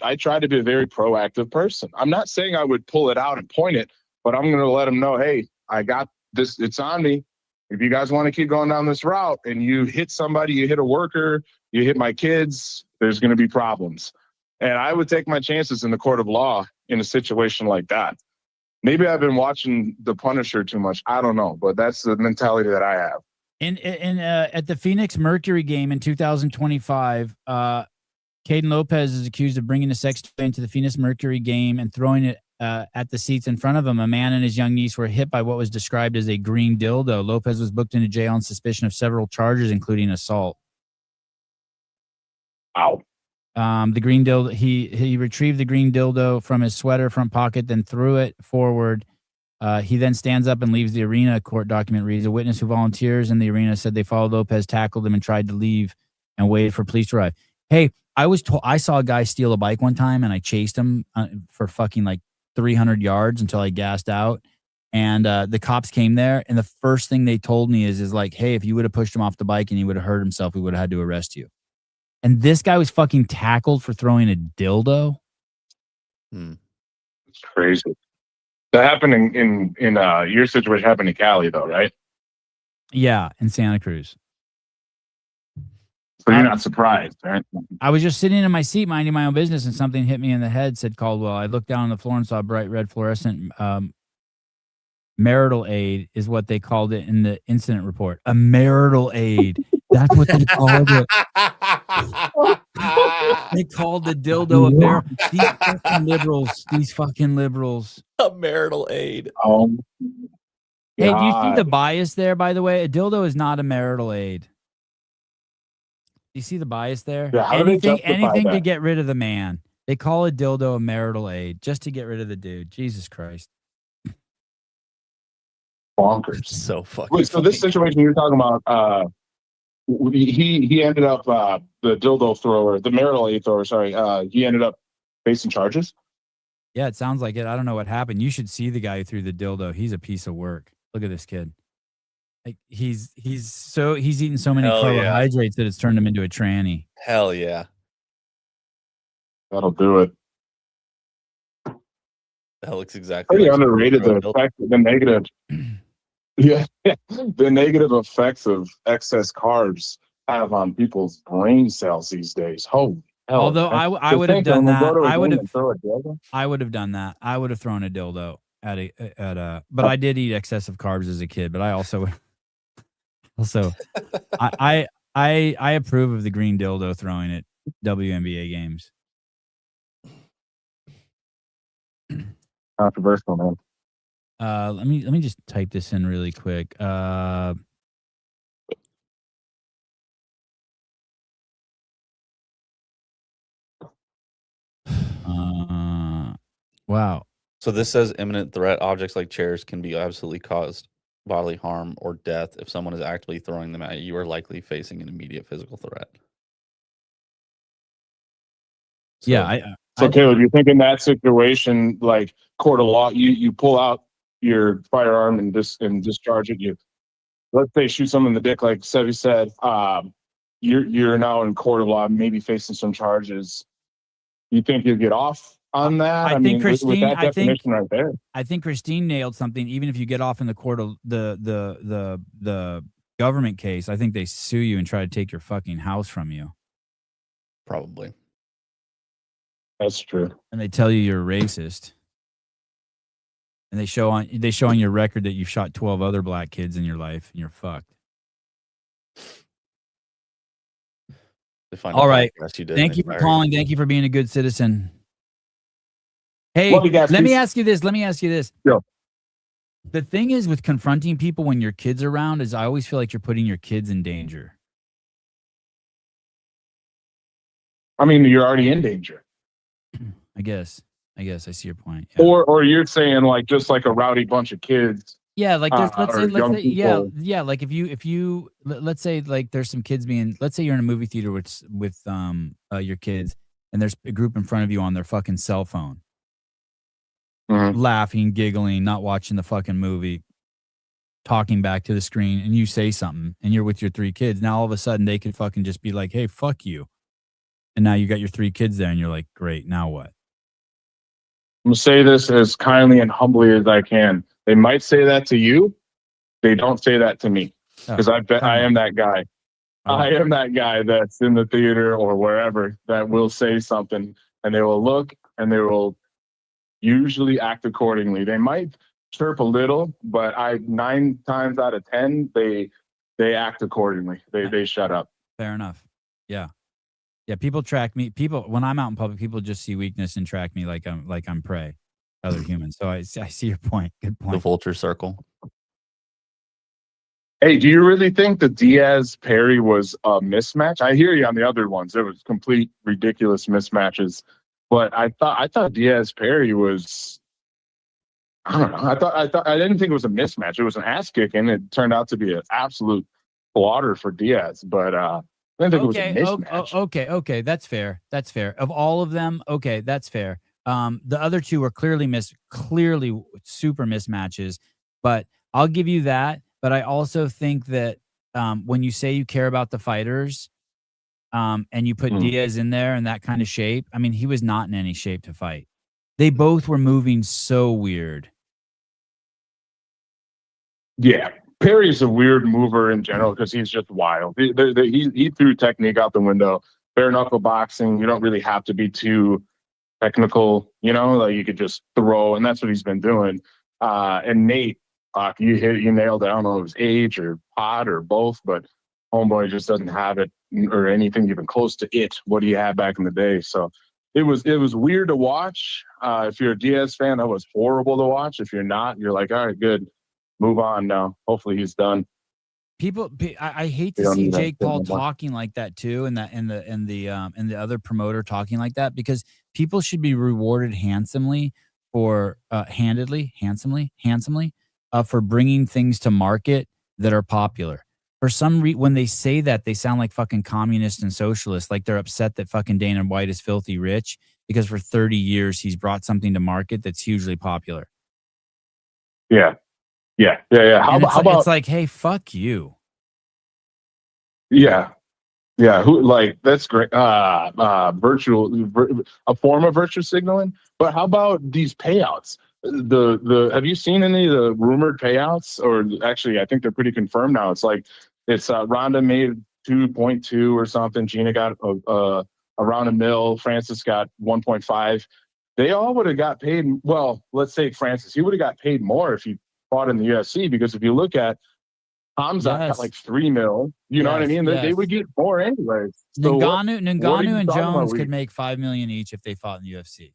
I try to be a very proactive person. I'm not saying I would pull it out and point it, but I'm going to let them know, hey, I got this. It's on me. If you guys want to keep going down this route and you hit somebody, you hit a worker, you hit my kids, there's going to be problems. And I would take my chances in the court of law in a situation like that. Maybe I've been watching The Punisher too much. I don't know, but that's the mentality that I have. At the Phoenix Mercury game in 2025, Caden Lopez is accused of bringing a sex toy into the Phoenix Mercury game and throwing it at the seats in front of him. A man and his young niece were hit by what was described as a green dildo. Lopez was booked into jail on suspicion of several charges, including assault. Wow. The green dildo, he retrieved the green dildo from his sweater front pocket, then threw it forward. He then stands up and leaves the arena. A court document reads, a witness who volunteers in the arena said they followed Lopez, tackled him, and tried to leave and waited for police to arrive. Hey, I saw a guy steal a bike one time, and I chased him for fucking like 300 yards until I gassed out. And the cops came there, and the first thing they told me is like, hey, if you would have pushed him off the bike and he would have hurt himself, we would have had to arrest you. And this guy was fucking tackled for throwing a dildo. It's crazy. That happened in your situation happened in Cali though, right? Yeah, in Santa Cruz. So you're not surprised, right? I was just sitting in my seat minding my own business, and something hit me in the head, said Caldwell. I looked down on the floor and saw a bright red fluorescent marital aid is what they called it in the incident report. A marital aid. That's what they called it. They called the dildo a marital. These fucking liberals. A marital aid. Hey, do you see the bias there, by the way? A dildo is not a marital aid. Do you see the bias there? Yeah, anything to get rid of the man. They call a dildo a marital aid just to get rid of the dude. Jesus Christ. Bonkers. So fucking. Wait, so this situation you're talking about, he ended up the dildo thrower, the marital aid thrower. Sorry, he ended up facing charges. Yeah, it sounds like it. I don't know what happened. You should see the guy who threw the dildo. He's a piece of work. Look at this kid. Like he's eaten so many Hell yeah. carbohydrates that it's turned him into a tranny. Hell yeah. That'll do it. That looks exactly Pretty like underrated the negative. Yeah, the negative effects of excess carbs have on people's brain cells these days. Holy hell! Although man. I would have done that. I would have throw a dildo. I would have done that. I would have thrown a dildo at a. But I did eat excessive carbs as a kid. But I also I approve of the green dildo throwing at WNBA games. Controversial, man. Let me just type this in really quick. Wow. So this says imminent threat. Objects like chairs can be absolutely caused bodily harm or death. If someone is actively throwing them at you, you are likely facing an immediate physical threat. So, Yeah. So Caleb, you think in that situation, like court of law, you pull out your firearm and discharge it. You, let's say, shoot someone in the dick, like Sevi said. You're now in court of law, maybe facing some charges. You think you'll get off on that? I think with that Christine. definition right there. I think Christine nailed something. Even if you get off in the court of the government case, I think they sue you and try to take your fucking house from you. probably. That's true. And they tell you you're a racist. And they show on your record that you've shot 12 other black kids in your life, and you're fucked. All right. Thank you for calling. Thank you for being a good citizen. Hey, let me ask you this. Yeah. The thing is with confronting people when your kids are around is I always feel like you're putting your kids in danger. I mean, you're already in danger. I guess I see your point. Yeah. Or you're saying like just like a rowdy bunch of kids. Yeah, like there's, let's say people. like if you let's say like there's some kids let's say you're in a movie theater with your kids and there's a group in front of you on their fucking cell phone. Mm-hmm. Laughing, giggling, not watching the fucking movie, talking back to the screen, and you say something and you're with your 3 kids. Now all of a sudden they could fucking just be like, "Hey, fuck you." And now you got your 3 kids there and you're like, "Great, now what?" I'm gonna say this as kindly and humbly as I can. They might say that to you. They don't say that to me because I bet I am that guy. I am that guy that's in the theater or wherever that will say something and they will look and they will usually act accordingly. They might chirp a little, but 9 times out of 10 they act accordingly. They shut up. Fair enough. Yeah. Yeah, people track me. People, when I'm out in public, people just see weakness and track me like I'm prey, other humans. So I see your point. Good point. The vulture circle. Hey, do you really think the Diaz Perry was a mismatch? I hear you on the other ones. There was complete ridiculous mismatches, but I thought Diaz Perry was. I don't know. I didn't think it was a mismatch. It was an ass kicking. It turned out to be an absolute slaughter for Diaz, but I didn't think it was a mismatch. Okay, that's fair. That's fair. Of all of them, okay, that's fair. The other 2 were clearly super mismatches, but I'll give you that. But I also think that when you say you care about the fighters, and you put Diaz in there in that kind of shape, I mean, he was not in any shape to fight. They both were moving so weird. Yeah. Perry's a weird mover in general because he's just wild. He threw technique out the window. Bare knuckle boxing, you don't really have to be too technical, like you could just throw, and that's what he's been doing. And Nate, you nailed it. I don't know if it was age or pot or both, but homeboy just doesn't have it or anything even close to it what he had back in the day. So it was weird to watch. If you're a Diaz fan, that was horrible to watch. If you're not, you're like, all right, good. Move on now. Hopefully he's done. I hate to see Jake Paul talking like that too, and the other promoter talking like that, because people should be rewarded handsomely for for bringing things to market that are popular. For some reason, when they say that, they sound like fucking communists and socialists, like they're upset that fucking Dana White is filthy rich because for 30 years he's brought something to market that's hugely popular. Yeah. Yeah. How And about it's like, hey, fuck you. yeah. Who like that's great. A form of virtue signaling. But how about these payouts? Have you seen any of the rumored payouts? Or actually, I think they're pretty confirmed now. It's Rhonda made 2.2 or something. Gina got around $1 million. Francis got 1.5. They all would have got paid. Well, let's say Francis, he would have got paid more if he fought in the UFC, because if you look at Hamzat got like $3 million. You know what I mean? They would get more anyways. So Ngannou and Jones could make $5 million each if they fought in the UFC.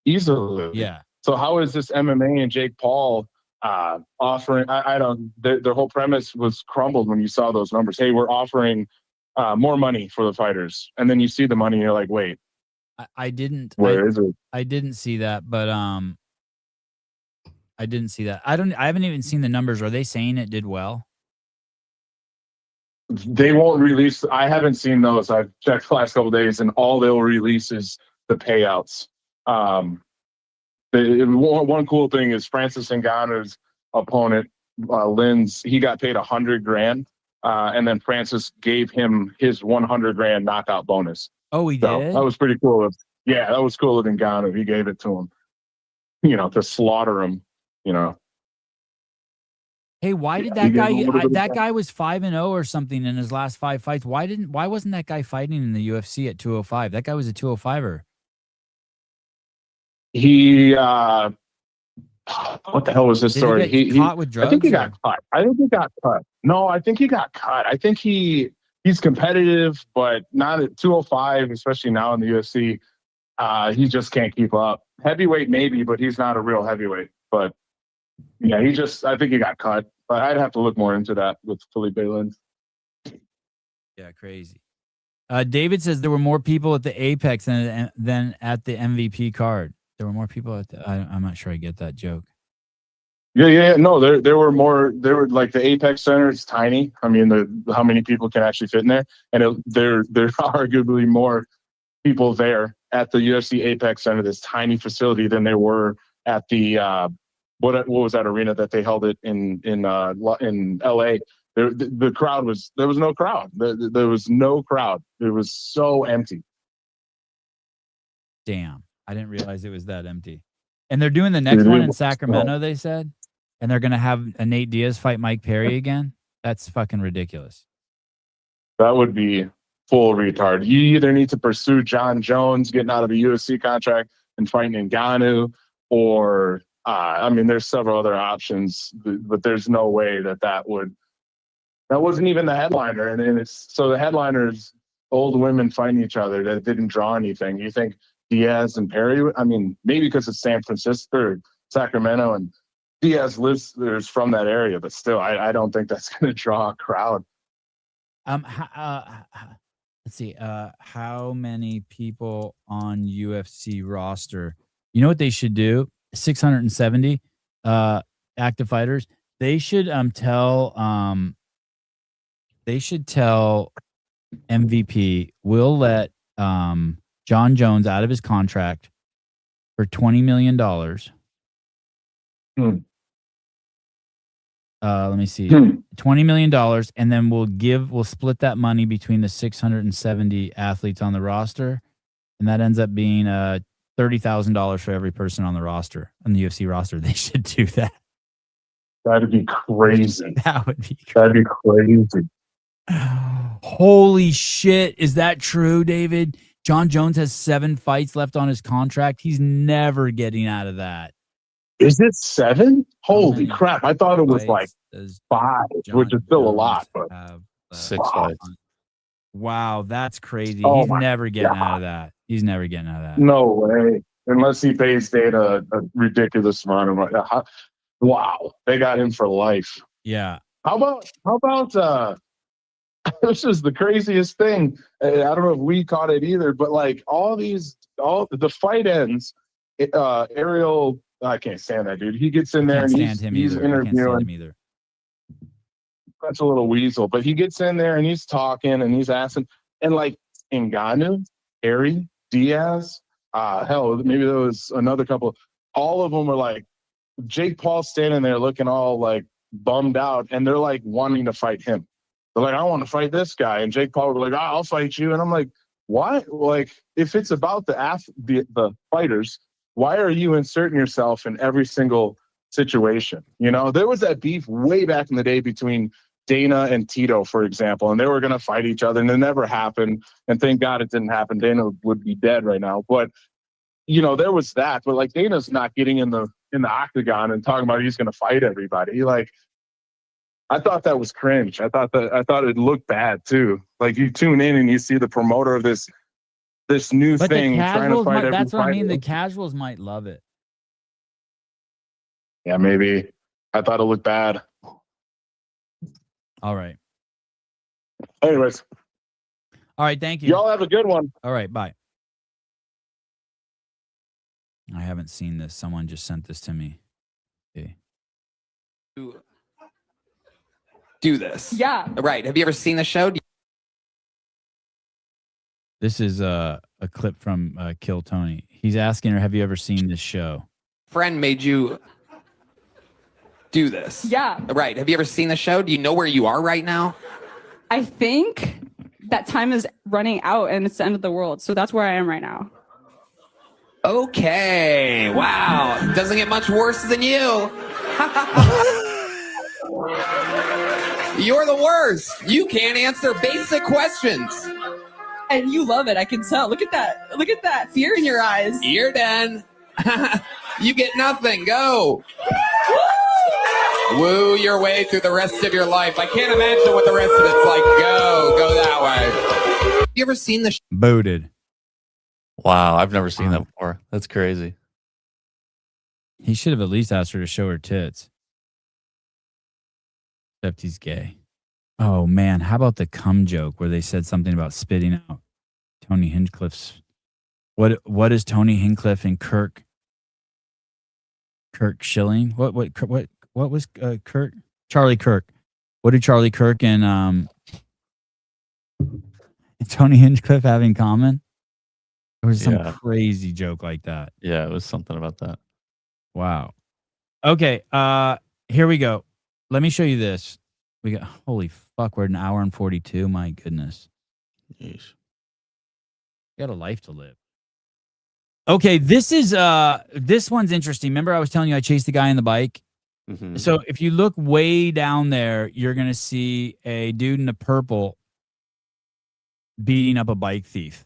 Easily. Yeah. So how is this MMA and Jake Paul offering? I don't. Their whole premise was crumbled when you saw those numbers. Hey, we're offering more money for the fighters, and then you see the money, and you're like, wait, I didn't. Where is it? I didn't see that, but I didn't see that. I haven't even seen the numbers. Are they saying it did well? They won't release. I haven't seen those. I've checked the last couple of days, and all they'll release is the payouts. One cool thing is Francis Ngannou's opponent, Lynn's, he got paid $100,000, and then Francis gave him his $100,000 knockout bonus. Oh, he did? That was pretty cool. Yeah, that was cool of Ngannou. He gave it to him, to slaughter him. Hey, why did that guy? That guy was 5-0 or something in his last 5 fights. Why wasn't that guy fighting in the UFC at 205? That guy was a 205er. He what the hell was his story? He caught with drugs. I think he got cut. No, I think he got cut. I think he's competitive, but not at 205, especially now in the UFC. He just can't keep up. Heavyweight maybe, but he's not a real heavyweight. But yeah, I think he got cut. But I'd have to look more into that with Felipe Lins. Yeah, crazy. David says there were more people at the Apex than at the MVP card. There were more people at the. I'm not sure I get that joke. Yeah. No, there were more. There were like the Apex Center. It's tiny. I mean, how many people can actually fit in there? And there are arguably more people there at the UFC Apex Center, this tiny facility, than there were at the what was that arena that they held it in LA? The crowd there was no crowd. There was no crowd. It was so empty. Damn. I didn't realize it was that empty. And they're doing the next one in Sacramento, they said. And they're going to have Nate Diaz fight Mike Perry again. That's fucking ridiculous. That would be full retard. You either need to pursue John Jones getting out of a UFC contract and fighting Ngannou, or, there's several other options, but there's no way that wasn't even the headliner. And so the headliners, old women fighting each other that didn't draw anything. You think Diaz and Perry, maybe because it's San Francisco or Sacramento and Diaz there's from that area, but still, I don't think that's going to draw a crowd. Let's see. How many people on UFC roster? You know what they should do? 670 active fighters. They should tell MVP we'll let John Jones out of his contract for $20 million. Let me see. $20 million, and then we'll split that money between the 670 athletes on the roster, and that ends up being $30,000 for every person on the roster, on the UFC roster. They should do that. That'd be crazy. That'd be crazy. Holy shit. Is that true, David? John Jones has 7 fights left on his contract. He's never getting out of that. Is it 7? Holy crap. I thought it was like 5, which is still a lot. But 6 fights. Wow, that's crazy. He's never getting out of that. He's never getting out of that. No way. Unless he pays Dana a ridiculous amount of money. Wow. They got him for life. Yeah. How about this is the craziest thing. I don't know if we caught it either, but like all the fight ends. Ariel, I can't stand that dude. He gets in there and he's interviewing. Either. That's a little weasel, but he gets in there and he's talking and he's asking, and like Ngannou, Perry, Diaz, hell, maybe there was another couple. All of them were like, Jake Paul's standing there looking all like bummed out, and they're like wanting to fight him. They're like, I want to fight this guy. And Jake Paul was like, I'll fight you. And I'm like, why? Like, if it's about the fighters, why are you inserting yourself in every single situation? You know, there was that beef way back in the day between Dana and Tito, for example, and they were going to fight each other, and it never happened. And thank God it didn't happen. Dana would be dead right now. But, you know, there was that. But, like, Dana's not getting in the octagon and talking about he's going to fight everybody. Like, I thought that was cringe. I thought it looked bad too. Like, you tune in and you see the promoter of this new thing trying to fight everybody. That's what I mean. The casuals might love it. Yeah, maybe. I thought it looked bad. All right. Anyways. All right. Thank you. Y'all have a good one. All right. Bye. I haven't seen this. Someone just sent this to me. Okay. Do this. Yeah. Right. Have you ever seen the show? This is a clip from Kill Tony. He's asking her, have you ever seen this show? Friend made you do this. Yeah. Right. Have you ever seen the show? Do you know where you are right now? I think that time is running out and it's the end of the world. So that's where I am right now. Okay. Wow. Doesn't get much worse than you. You're the worst. You can't answer basic questions. And you love it. I can tell. Look at that. Look at that fear in your eyes. You're done. You get nothing. Go. Woo your way through the rest of your life. I can't imagine what the rest of it's like. Go that way. Have you ever seen the Booted. Wow, I've never seen that before. That's crazy. He should have at least asked her to show her tits. Except he's gay. Oh, man. How about the cum joke where they said something about spitting out Tony Hinchcliffe's... What is Tony Hinchcliffe and Kirk Schilling? What was Kirk? Charlie Kirk. What did Charlie Kirk and Tony Hinchcliffe have in common? It was some crazy joke like that. Yeah, it was something about that. Wow. Okay, here we go. Let me show you this. We got, holy fuck, we're at 1 hour and 42. My goodness. Yeesh. Got a life to live. Okay, this one's interesting. Remember I was telling you I chased the guy on the bike? Mm-hmm. So if you look way down there, you're going to see a dude in a purple beating up a bike thief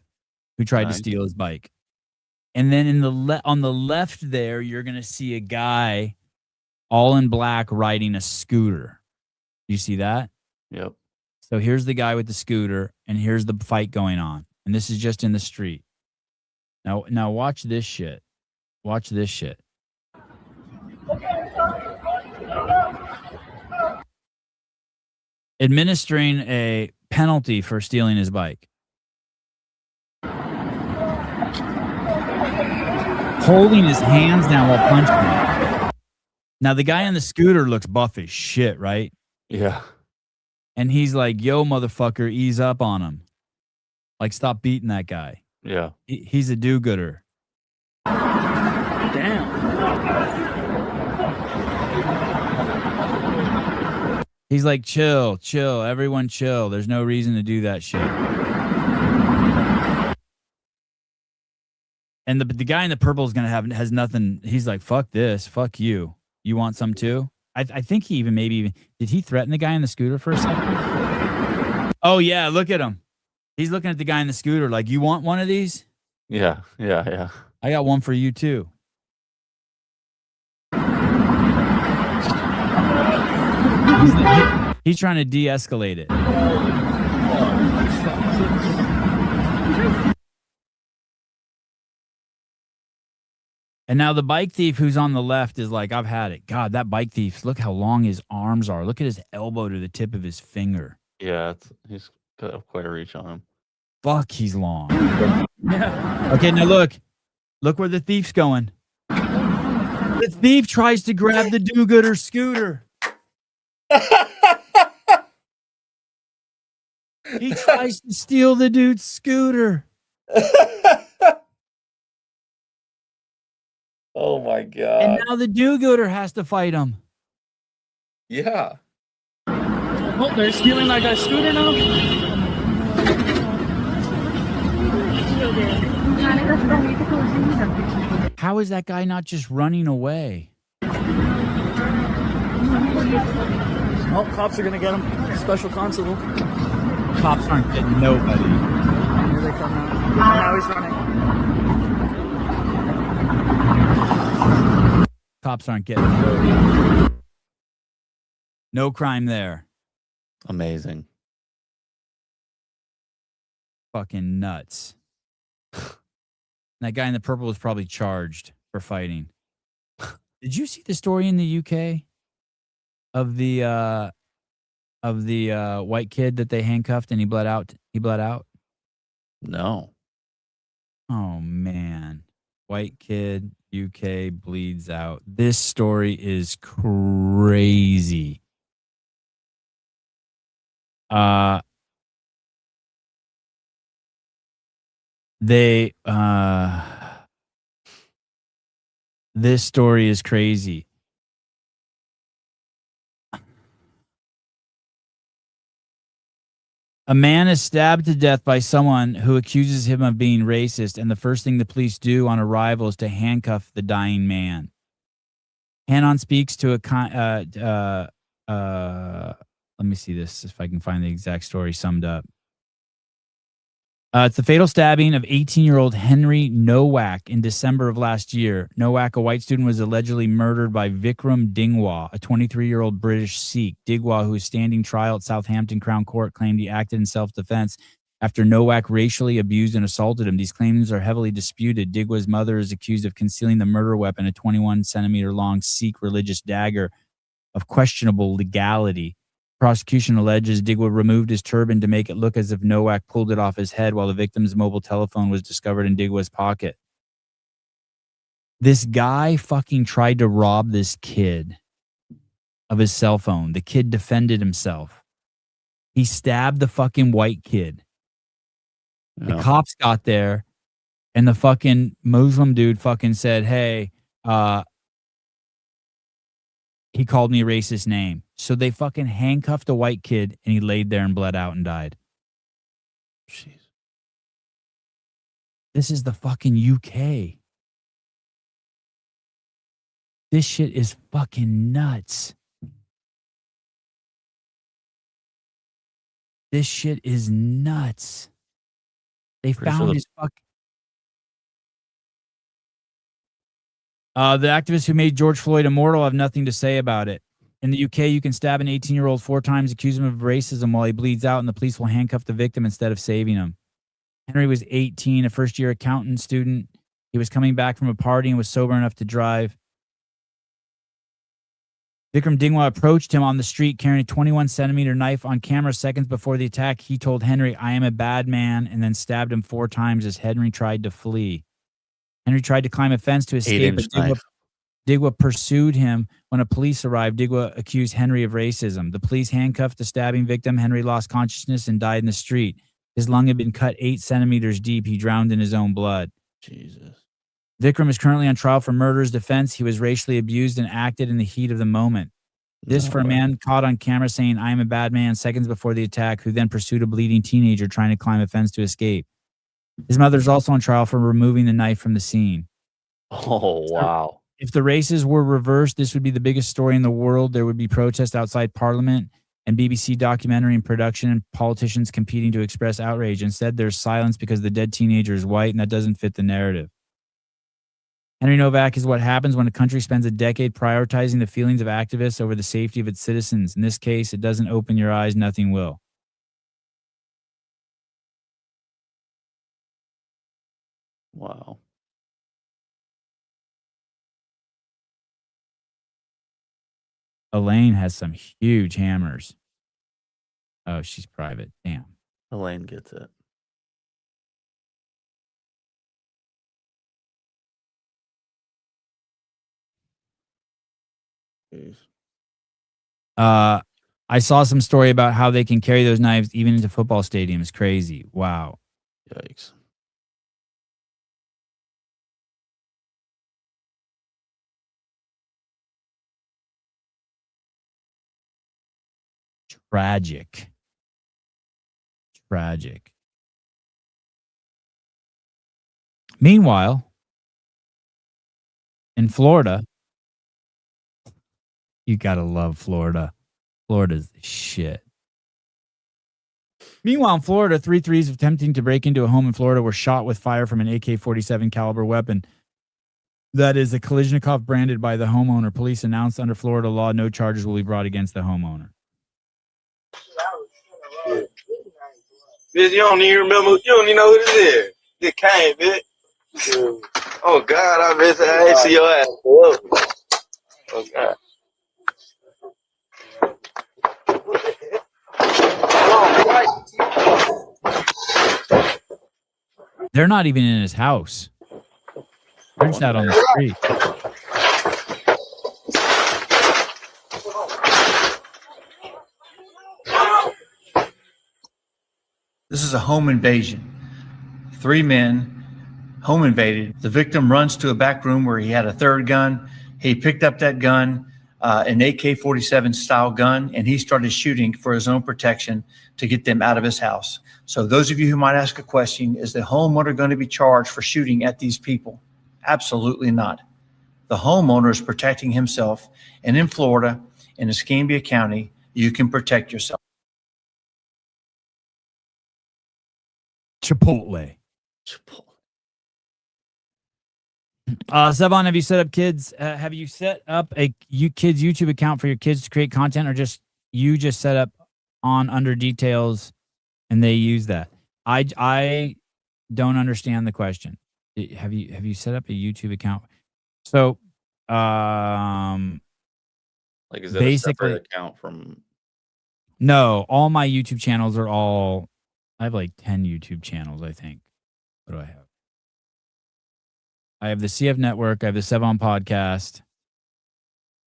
who tried to steal his bike. And then on the left there, you're going to see a guy all in black riding a scooter. You see that? Yep. So here's the guy with the scooter, and here's the fight going on. And this is just in the street. Now watch this shit. Watch this shit. Administering a penalty for stealing his bike. Holding his hands down while punching him. Now the guy on the scooter looks buff as shit, right? Yeah. And he's like, yo, motherfucker, ease up on him. Like, stop beating that guy. Yeah. He's a do-gooder. Damn. He's like, chill, everyone chill. There's no reason to do that shit. And the guy in the purple is has nothing. He's like, fuck this, fuck you. You want some too? I think he did he threaten the guy in the scooter for a second? Oh yeah, look at him. He's looking at the guy in the scooter like, you want one of these? Yeah. I got one for you too. He's trying to de-escalate it. And now the bike thief who's on the left is like, I've had it. God, that bike thief, look how long his arms are. Look at his elbow to the tip of his finger. Yeah, he's got quite a reach on him. Fuck, he's long. Yeah. Okay, now look. Look where the thief's going. The thief tries to grab the do-gooder scooter. He tries to steal the dude's scooter. Oh my And god. now the do-gooder has to fight him. Yeah. Oh, they're stealing my guy's scooter now? How is that guy not just running away? Oh, cops are gonna get him. Special constable. Cops aren't getting nobody. Here they come now. Now he's running. Cops aren't getting nobody. No crime there. Amazing. Fucking nuts. That guy in the purple was probably charged for fighting. Did you see the story in the UK of the white kid that they handcuffed and he bled out? He bled out? No. Oh man. White kid, UK bleeds out. This story is crazy. This story is crazy. A man is stabbed to death by someone who accuses him of being racist, and the first thing the police do on arrival is to handcuff the dying man. Hannon speaks to let me see this if I can find the exact story summed up. It's the fatal stabbing of 18-year-old Henry Nowak in December of last year. Nowak, a white student, was allegedly murdered by Vikram Dingwa, a 23-year-old British Sikh. Dingwa, who is standing trial at Southampton Crown Court, claimed he acted in self-defense after Nowak racially abused and assaulted him. These claims are heavily disputed. Dingwa's mother is accused of concealing the murder weapon, a 21-centimeter-long Sikh religious dagger of questionable legality. Prosecution alleges Dingwa removed his turban to make it look as if Nowak pulled it off his head while the victim's mobile telephone was discovered in Dingwa's pocket. This guy fucking tried to rob this kid of his cell phone. The kid defended himself. He stabbed the fucking white kid. The cops got there and the fucking Muslim dude fucking said, hey, he called me a racist name. So they fucking handcuffed a white kid and he laid there and bled out and died. Jeez. This is the fucking UK. This shit is fucking nuts. This shit is nuts. They found his fuck. The activists who made George Floyd immortal have nothing to say about it. In the UK, you can stab an 18-year-old 4 times, accuse him of racism while he bleeds out, and the police will handcuff the victim instead of saving him. Henry was 18, a first-year accountant student. He was coming back from a party and was sober enough to drive. Vikram Dingwa approached him on the street carrying a 21-centimeter knife. On camera seconds before the attack, he told Henry, "I am a bad man," and then stabbed him 4 times as Henry tried to flee. Henry tried to climb a fence to escape, but Dingwa pursued him. When a police arrived, Dingwa accused Henry of racism. The police handcuffed the stabbing victim. Henry lost consciousness and died in the street. His lung had been cut 8 centimeters deep. He drowned in his own blood. Jesus. Vikram is currently on trial for murder's defense. He was racially abused and acted in the heat of the moment. This for a man caught on camera saying, "I am a bad man," seconds before the attack, who then pursued a bleeding teenager trying to climb a fence to escape. His mother is also on trial for removing the knife from the scene. Oh, wow. If the races were reversed, this would be the biggest story in the world. There would be protests outside Parliament and BBC documentary and production and politicians competing to express outrage. Instead, there's silence because the dead teenager is white, and that doesn't fit the narrative. Henry Nowak is what happens when a country spends a decade prioritizing the feelings of activists over the safety of its citizens. In this case, it doesn't open your eyes, nothing will. Wow. Elaine has some huge hammers. Oh, she's private. Damn. Elaine gets it. Jeez. I saw some story about how they can carry those knives even into football stadiums. Crazy. Wow. Yikes. tragic. Tragic. Meanwhile, in Florida, you gotta love Florida. Florida's the shit. Meanwhile, in Florida, 3 threes attempting to break into a home in Florida were shot with fire from an AK-47 caliber weapon. That is a Kalashnikov branded by the homeowner. Police announced under Florida law, no charges will be brought against the homeowner. Bitch, you don't even remember. You don't even know who this is. This Kane, bitch. Oh God, I bet I ain't see your ass. Oh God. They're not even in his house. They're just out on the street. This is a home invasion. 3 men, home invaded. The victim runs to a back room where he had a third gun. He picked up that gun, an AK-47 style gun, and he started shooting for his own protection to get them out of his house. So those of you who might ask a question, is the homeowner going to be charged for shooting at these people? Absolutely not. The homeowner is protecting himself. And in Florida, in Escambia County, you can protect yourself. Chipotle. Sevon, have you set up kids? Have you set up a kids YouTube account for your kids to create content, or just set up on under details and they use that? I don't understand the question. Have you set up a YouTube account? So, like, is it a separate account from? No, all my YouTube channels are all. I have like 10 YouTube channels, I think. What do I have? I have the CF Network. I have the Sevon Podcast.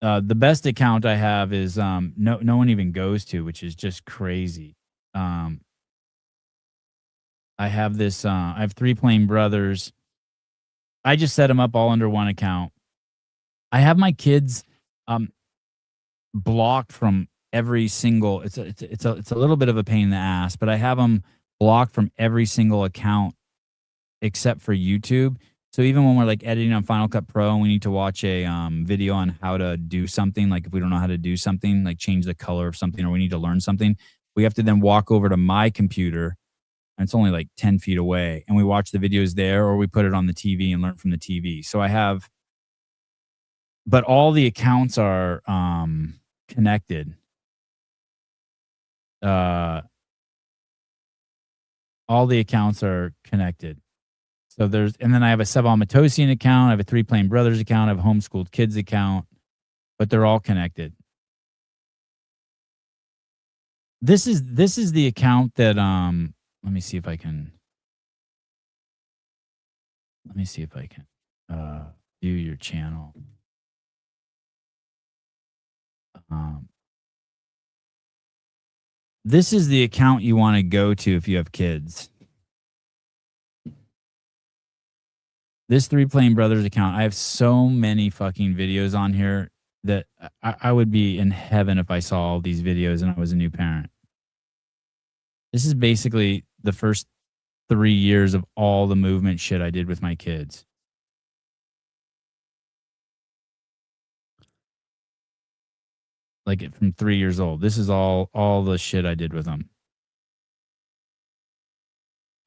The best account I have is no one even goes to, which is just crazy. I have this. I have 3 Plain Brothers. I just set them up all under one account. I have my kids blocked from every single. It's a little bit of a pain in the ass, but I have them blocked from every single account except for YouTube. So even when we're like editing on Final Cut Pro and we need to watch a video on how to do something, like if we don't know how to do something, like change the color of something, or we need to learn something, we have to then walk over to my computer, and it's only like 10 feet away, and we watch the videos there, or we put it on the TV and learn from the TV. So I have, but all the accounts are connected. All the accounts are connected. So and then I have a Sevon Matosian account, I have a 3 Plain Brothers account, I have a Homeschooled Kids account, but they're all connected. This is the account that let me see if I can view your channel. This is the account you want to go to if you have kids. This 3 Plain Brothers account, I have so many fucking videos on here that I would be in heaven if I saw all these videos and I was a new parent. This is basically the first 3 years of all the movement shit I did with my kids. Like from 3 years old. This is all the shit I did with them.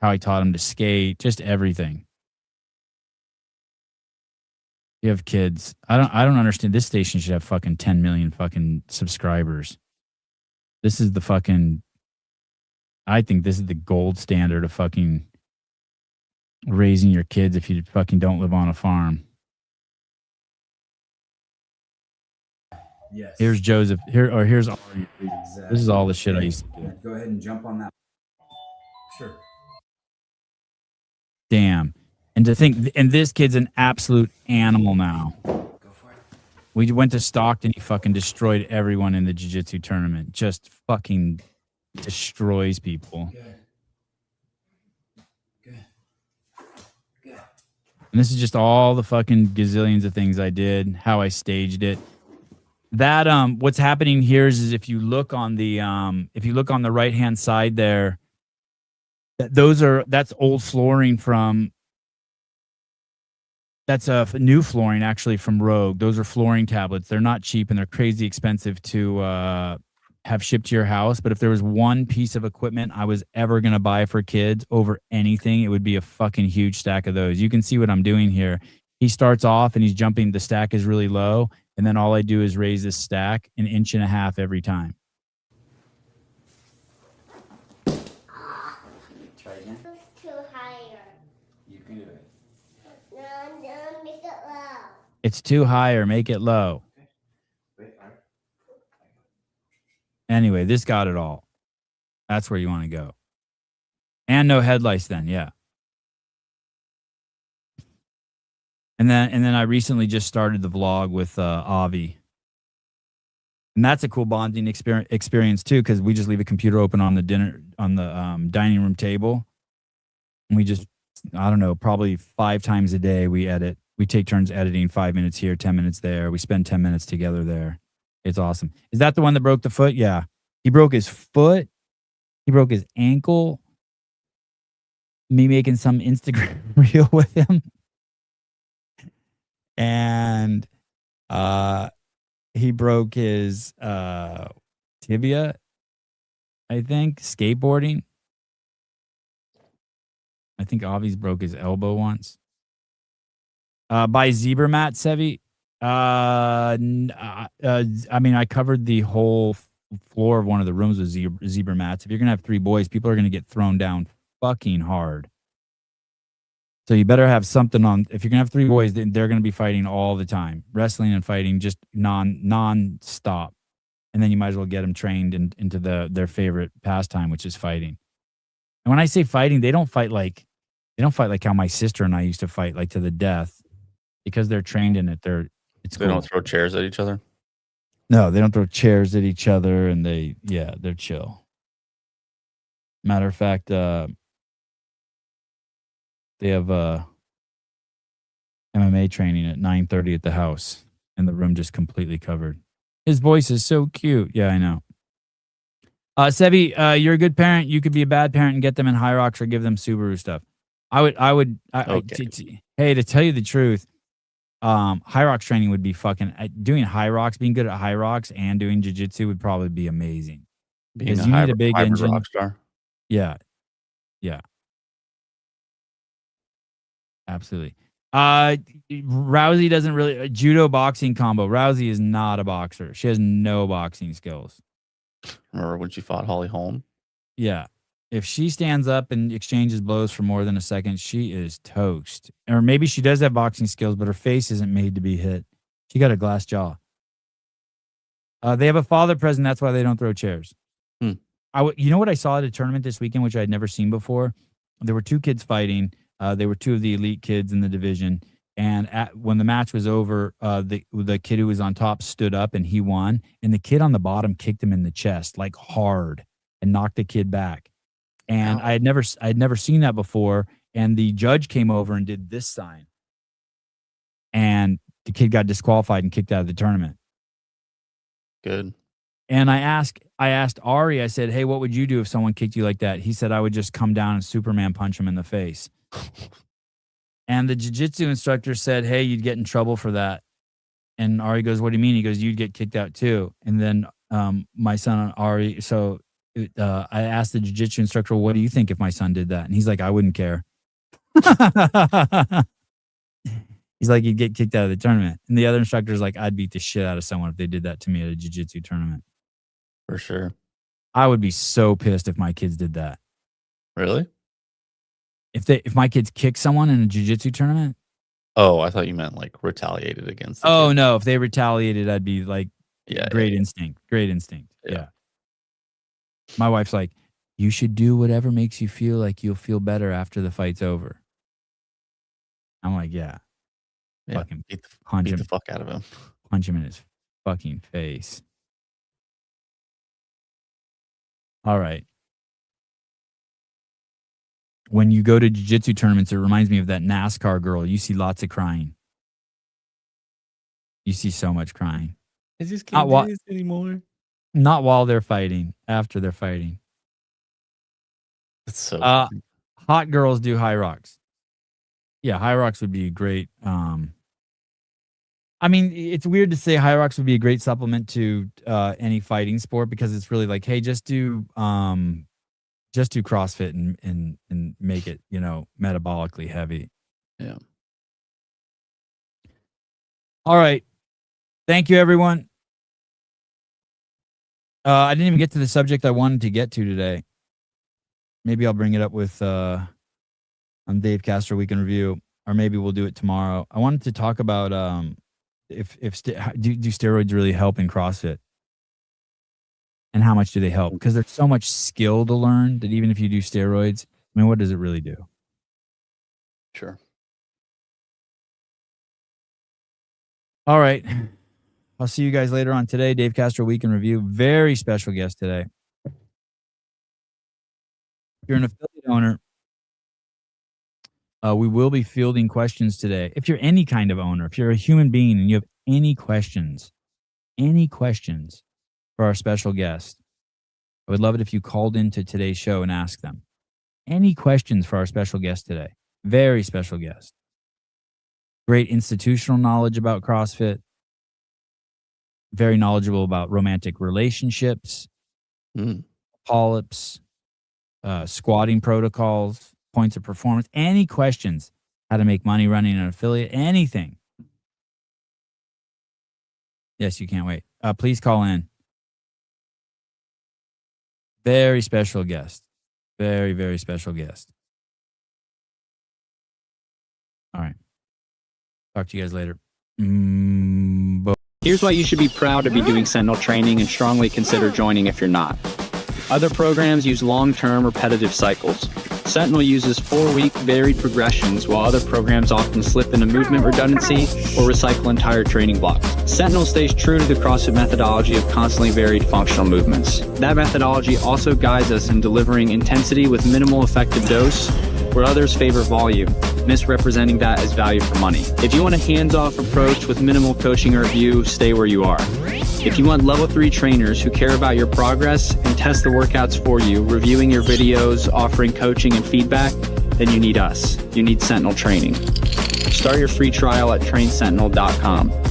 How I taught them to skate, just everything. You have kids. I don't understand. This station should have fucking 10 million fucking subscribers. This is the fucking, I think this is the gold standard of fucking raising your kids if you fucking don't live on a farm. Yes. Here's Joseph. Here's all. Exactly. This is all the shit I used to do. Go ahead and jump on that. Sure. Damn. And to think, and this kid's an absolute animal now. Go for it. We went to Stockton. He fucking destroyed everyone in the jiu-jitsu tournament. Just fucking destroys people. Good. And this is just all the fucking gazillions of things I did, how I staged it. That what's happening here is if you look on the right hand side there, that's old flooring from that's new flooring actually from Rogue. Those are flooring tablets. They're not cheap and they're crazy expensive to have shipped to your house. But if there was one piece of equipment I was ever gonna buy for kids over anything, it would be a fucking huge stack of those. You can see what I'm doing here. He starts off and he's jumping. The stack is really low. And then all I do is raise this stack 1.5 inches every time. Try again. It's too higher. You can do it. No, make it low. It's too high or make it low. Wait, all right. Anyway, this got it all. That's where you want to go. And no head lice then, yeah. And then I recently just started the vlog with Avi. And that's a cool bonding experience too, because we just leave a computer open on the dining room table. And we just, I don't know, probably 5 times a day we edit. We take turns editing, 5 minutes here, 10 minutes there. We spend 10 minutes together there. It's awesome. Is that the one that broke the foot? Yeah. He broke his foot. He broke his ankle. Me making some Instagram reel with him. And he broke his tibia, I think, skateboarding. I think Avi's broke his elbow once. By zebra mat, Sevi. I mean, I covered the whole floor of one of the rooms with zebra mats. If you're gonna have 3 boys, people are gonna get thrown down fucking hard. So you better have something on. If you're gonna have 3 boys, then they're gonna be fighting all the time, wrestling and fighting, just non-stop. And then you might as well get them trained into their favorite pastime, which is fighting. And when I say fighting, they don't fight like how my sister and I used to fight, like to the death, because they're trained in it. They don't throw chairs at each other. No, they don't throw chairs at each other, and they're chill. Matter of fact, they have MMA training at 9:30 at the house, and the room just completely covered. His voice is so cute. Yeah, I know. Sebi, you're a good parent. You could be a bad parent and get them in High Rocks or give them Subaru stuff. Hey, to tell you the truth, High Rocks training would be fucking doing High Rocks, being good at High Rocks and doing jiu-jitsu would probably be amazing. Because you need a big engine. Rock star. Yeah. Yeah. Absolutely. Rousey doesn't really judo boxing combo. Rousey is not a boxer. She has no boxing skills. Remember when she fought Holly Holm? Yeah. If she stands up and exchanges blows for more than a second, she is toast. Or maybe she does have boxing skills, but her face isn't made to be hit. She got a glass jaw. They have a father present. That's why they don't throw chairs. You know what I saw at a tournament this weekend, which I'd never seen before? There were 2 kids fighting. They were 2 of the elite kids in the division. And when the match was over, the kid who was on top stood up and he won. And the kid on the bottom kicked him in the chest, like hard, and knocked the kid back. And I'd never seen that before. And the judge came over and did this sign. And the kid got disqualified and kicked out of the tournament. Good. And I asked Ari, I said, hey, what would you do if someone kicked you like that? He said, I would just come down and Superman punch him in the face. And the jiu-jitsu instructor said, hey, you'd get in trouble for that. And Ari goes, what do you mean? He goes, you'd get kicked out too. And then my son, Ari, I asked the jiu-jitsu instructor, what do you think if my son did that? And he's like, I wouldn't care. He's like, you'd get kicked out of the tournament. And the other instructor's like, I'd beat the shit out of someone if they did that to me at a jiu-jitsu tournament. For sure. I would be so pissed if my kids did that. Really? If my kids kick someone in a jiu-jitsu tournament? Oh, I thought you meant like retaliated against. Oh, no. If they retaliated, I'd be like, great instinct. Great instinct. Yeah. My wife's like, you should do whatever makes you feel like you'll feel better after the fight's over. I'm like, yeah. Fucking beat punch the fuck out of him. Punch him in his fucking face. All right. When you go to jiu-jitsu tournaments, it reminds me of that NASCAR girl. You see lots of crying. You see so much crying. I just Not can't wa- do this anymore. Not while they're fighting, after they're fighting. It's so funny. Hot girls do high rocks. Yeah, high rocks would be great. I mean, it's weird to say high rocks would be a great supplement to any fighting sport because it's really like, hey, just do CrossFit and make it, metabolically heavy. Yeah. All right. Thank you, everyone. I didn't even get to the subject I wanted to get to today. Maybe I'll bring it up with on Dave Castro Weekend Review, or maybe we'll do it tomorrow. I wanted to talk about do steroids really help in CrossFit, and how much do they help? Because there's so much skill to learn that even if you do steroids, I mean, what does it really do? Sure. All right. I'll see you guys later on today. Dave Castro Weekend Review. Very special guest today. If you're an affiliate owner, we will be fielding questions today. If you're any kind of owner, if you're a human being and you have any questions for our special guest, I would love it if you called into today's show and asked them. Any questions for our special guest today? Very special guest. Great institutional knowledge about CrossFit. Very knowledgeable about romantic relationships, polyps, squatting protocols, points of performance. Any questions? How to make money running an affiliate? Anything? Yes, you can't wait. Please call in. Very special guest. Very, very special guest. All right. Talk to you guys later. Here's why you should be proud to be doing Sentinel training and strongly consider joining if you're not. Other programs use long-term repetitive cycles. Sentinel uses 4-week varied progressions, while other programs often slip into movement redundancy or recycle entire training blocks. Sentinel stays true to the CrossFit methodology of constantly varied functional movements. That methodology also guides us in delivering intensity with minimal effective dose, where others favor volume, misrepresenting that as value for money. If you want a hands-off approach with minimal coaching or review, stay where you are. If you want level 3 trainers who care about your progress and test the workouts for you, reviewing your videos, offering coaching and feedback, then you need us. You need Sentinel Training. Start your free trial at trainsentinel.com.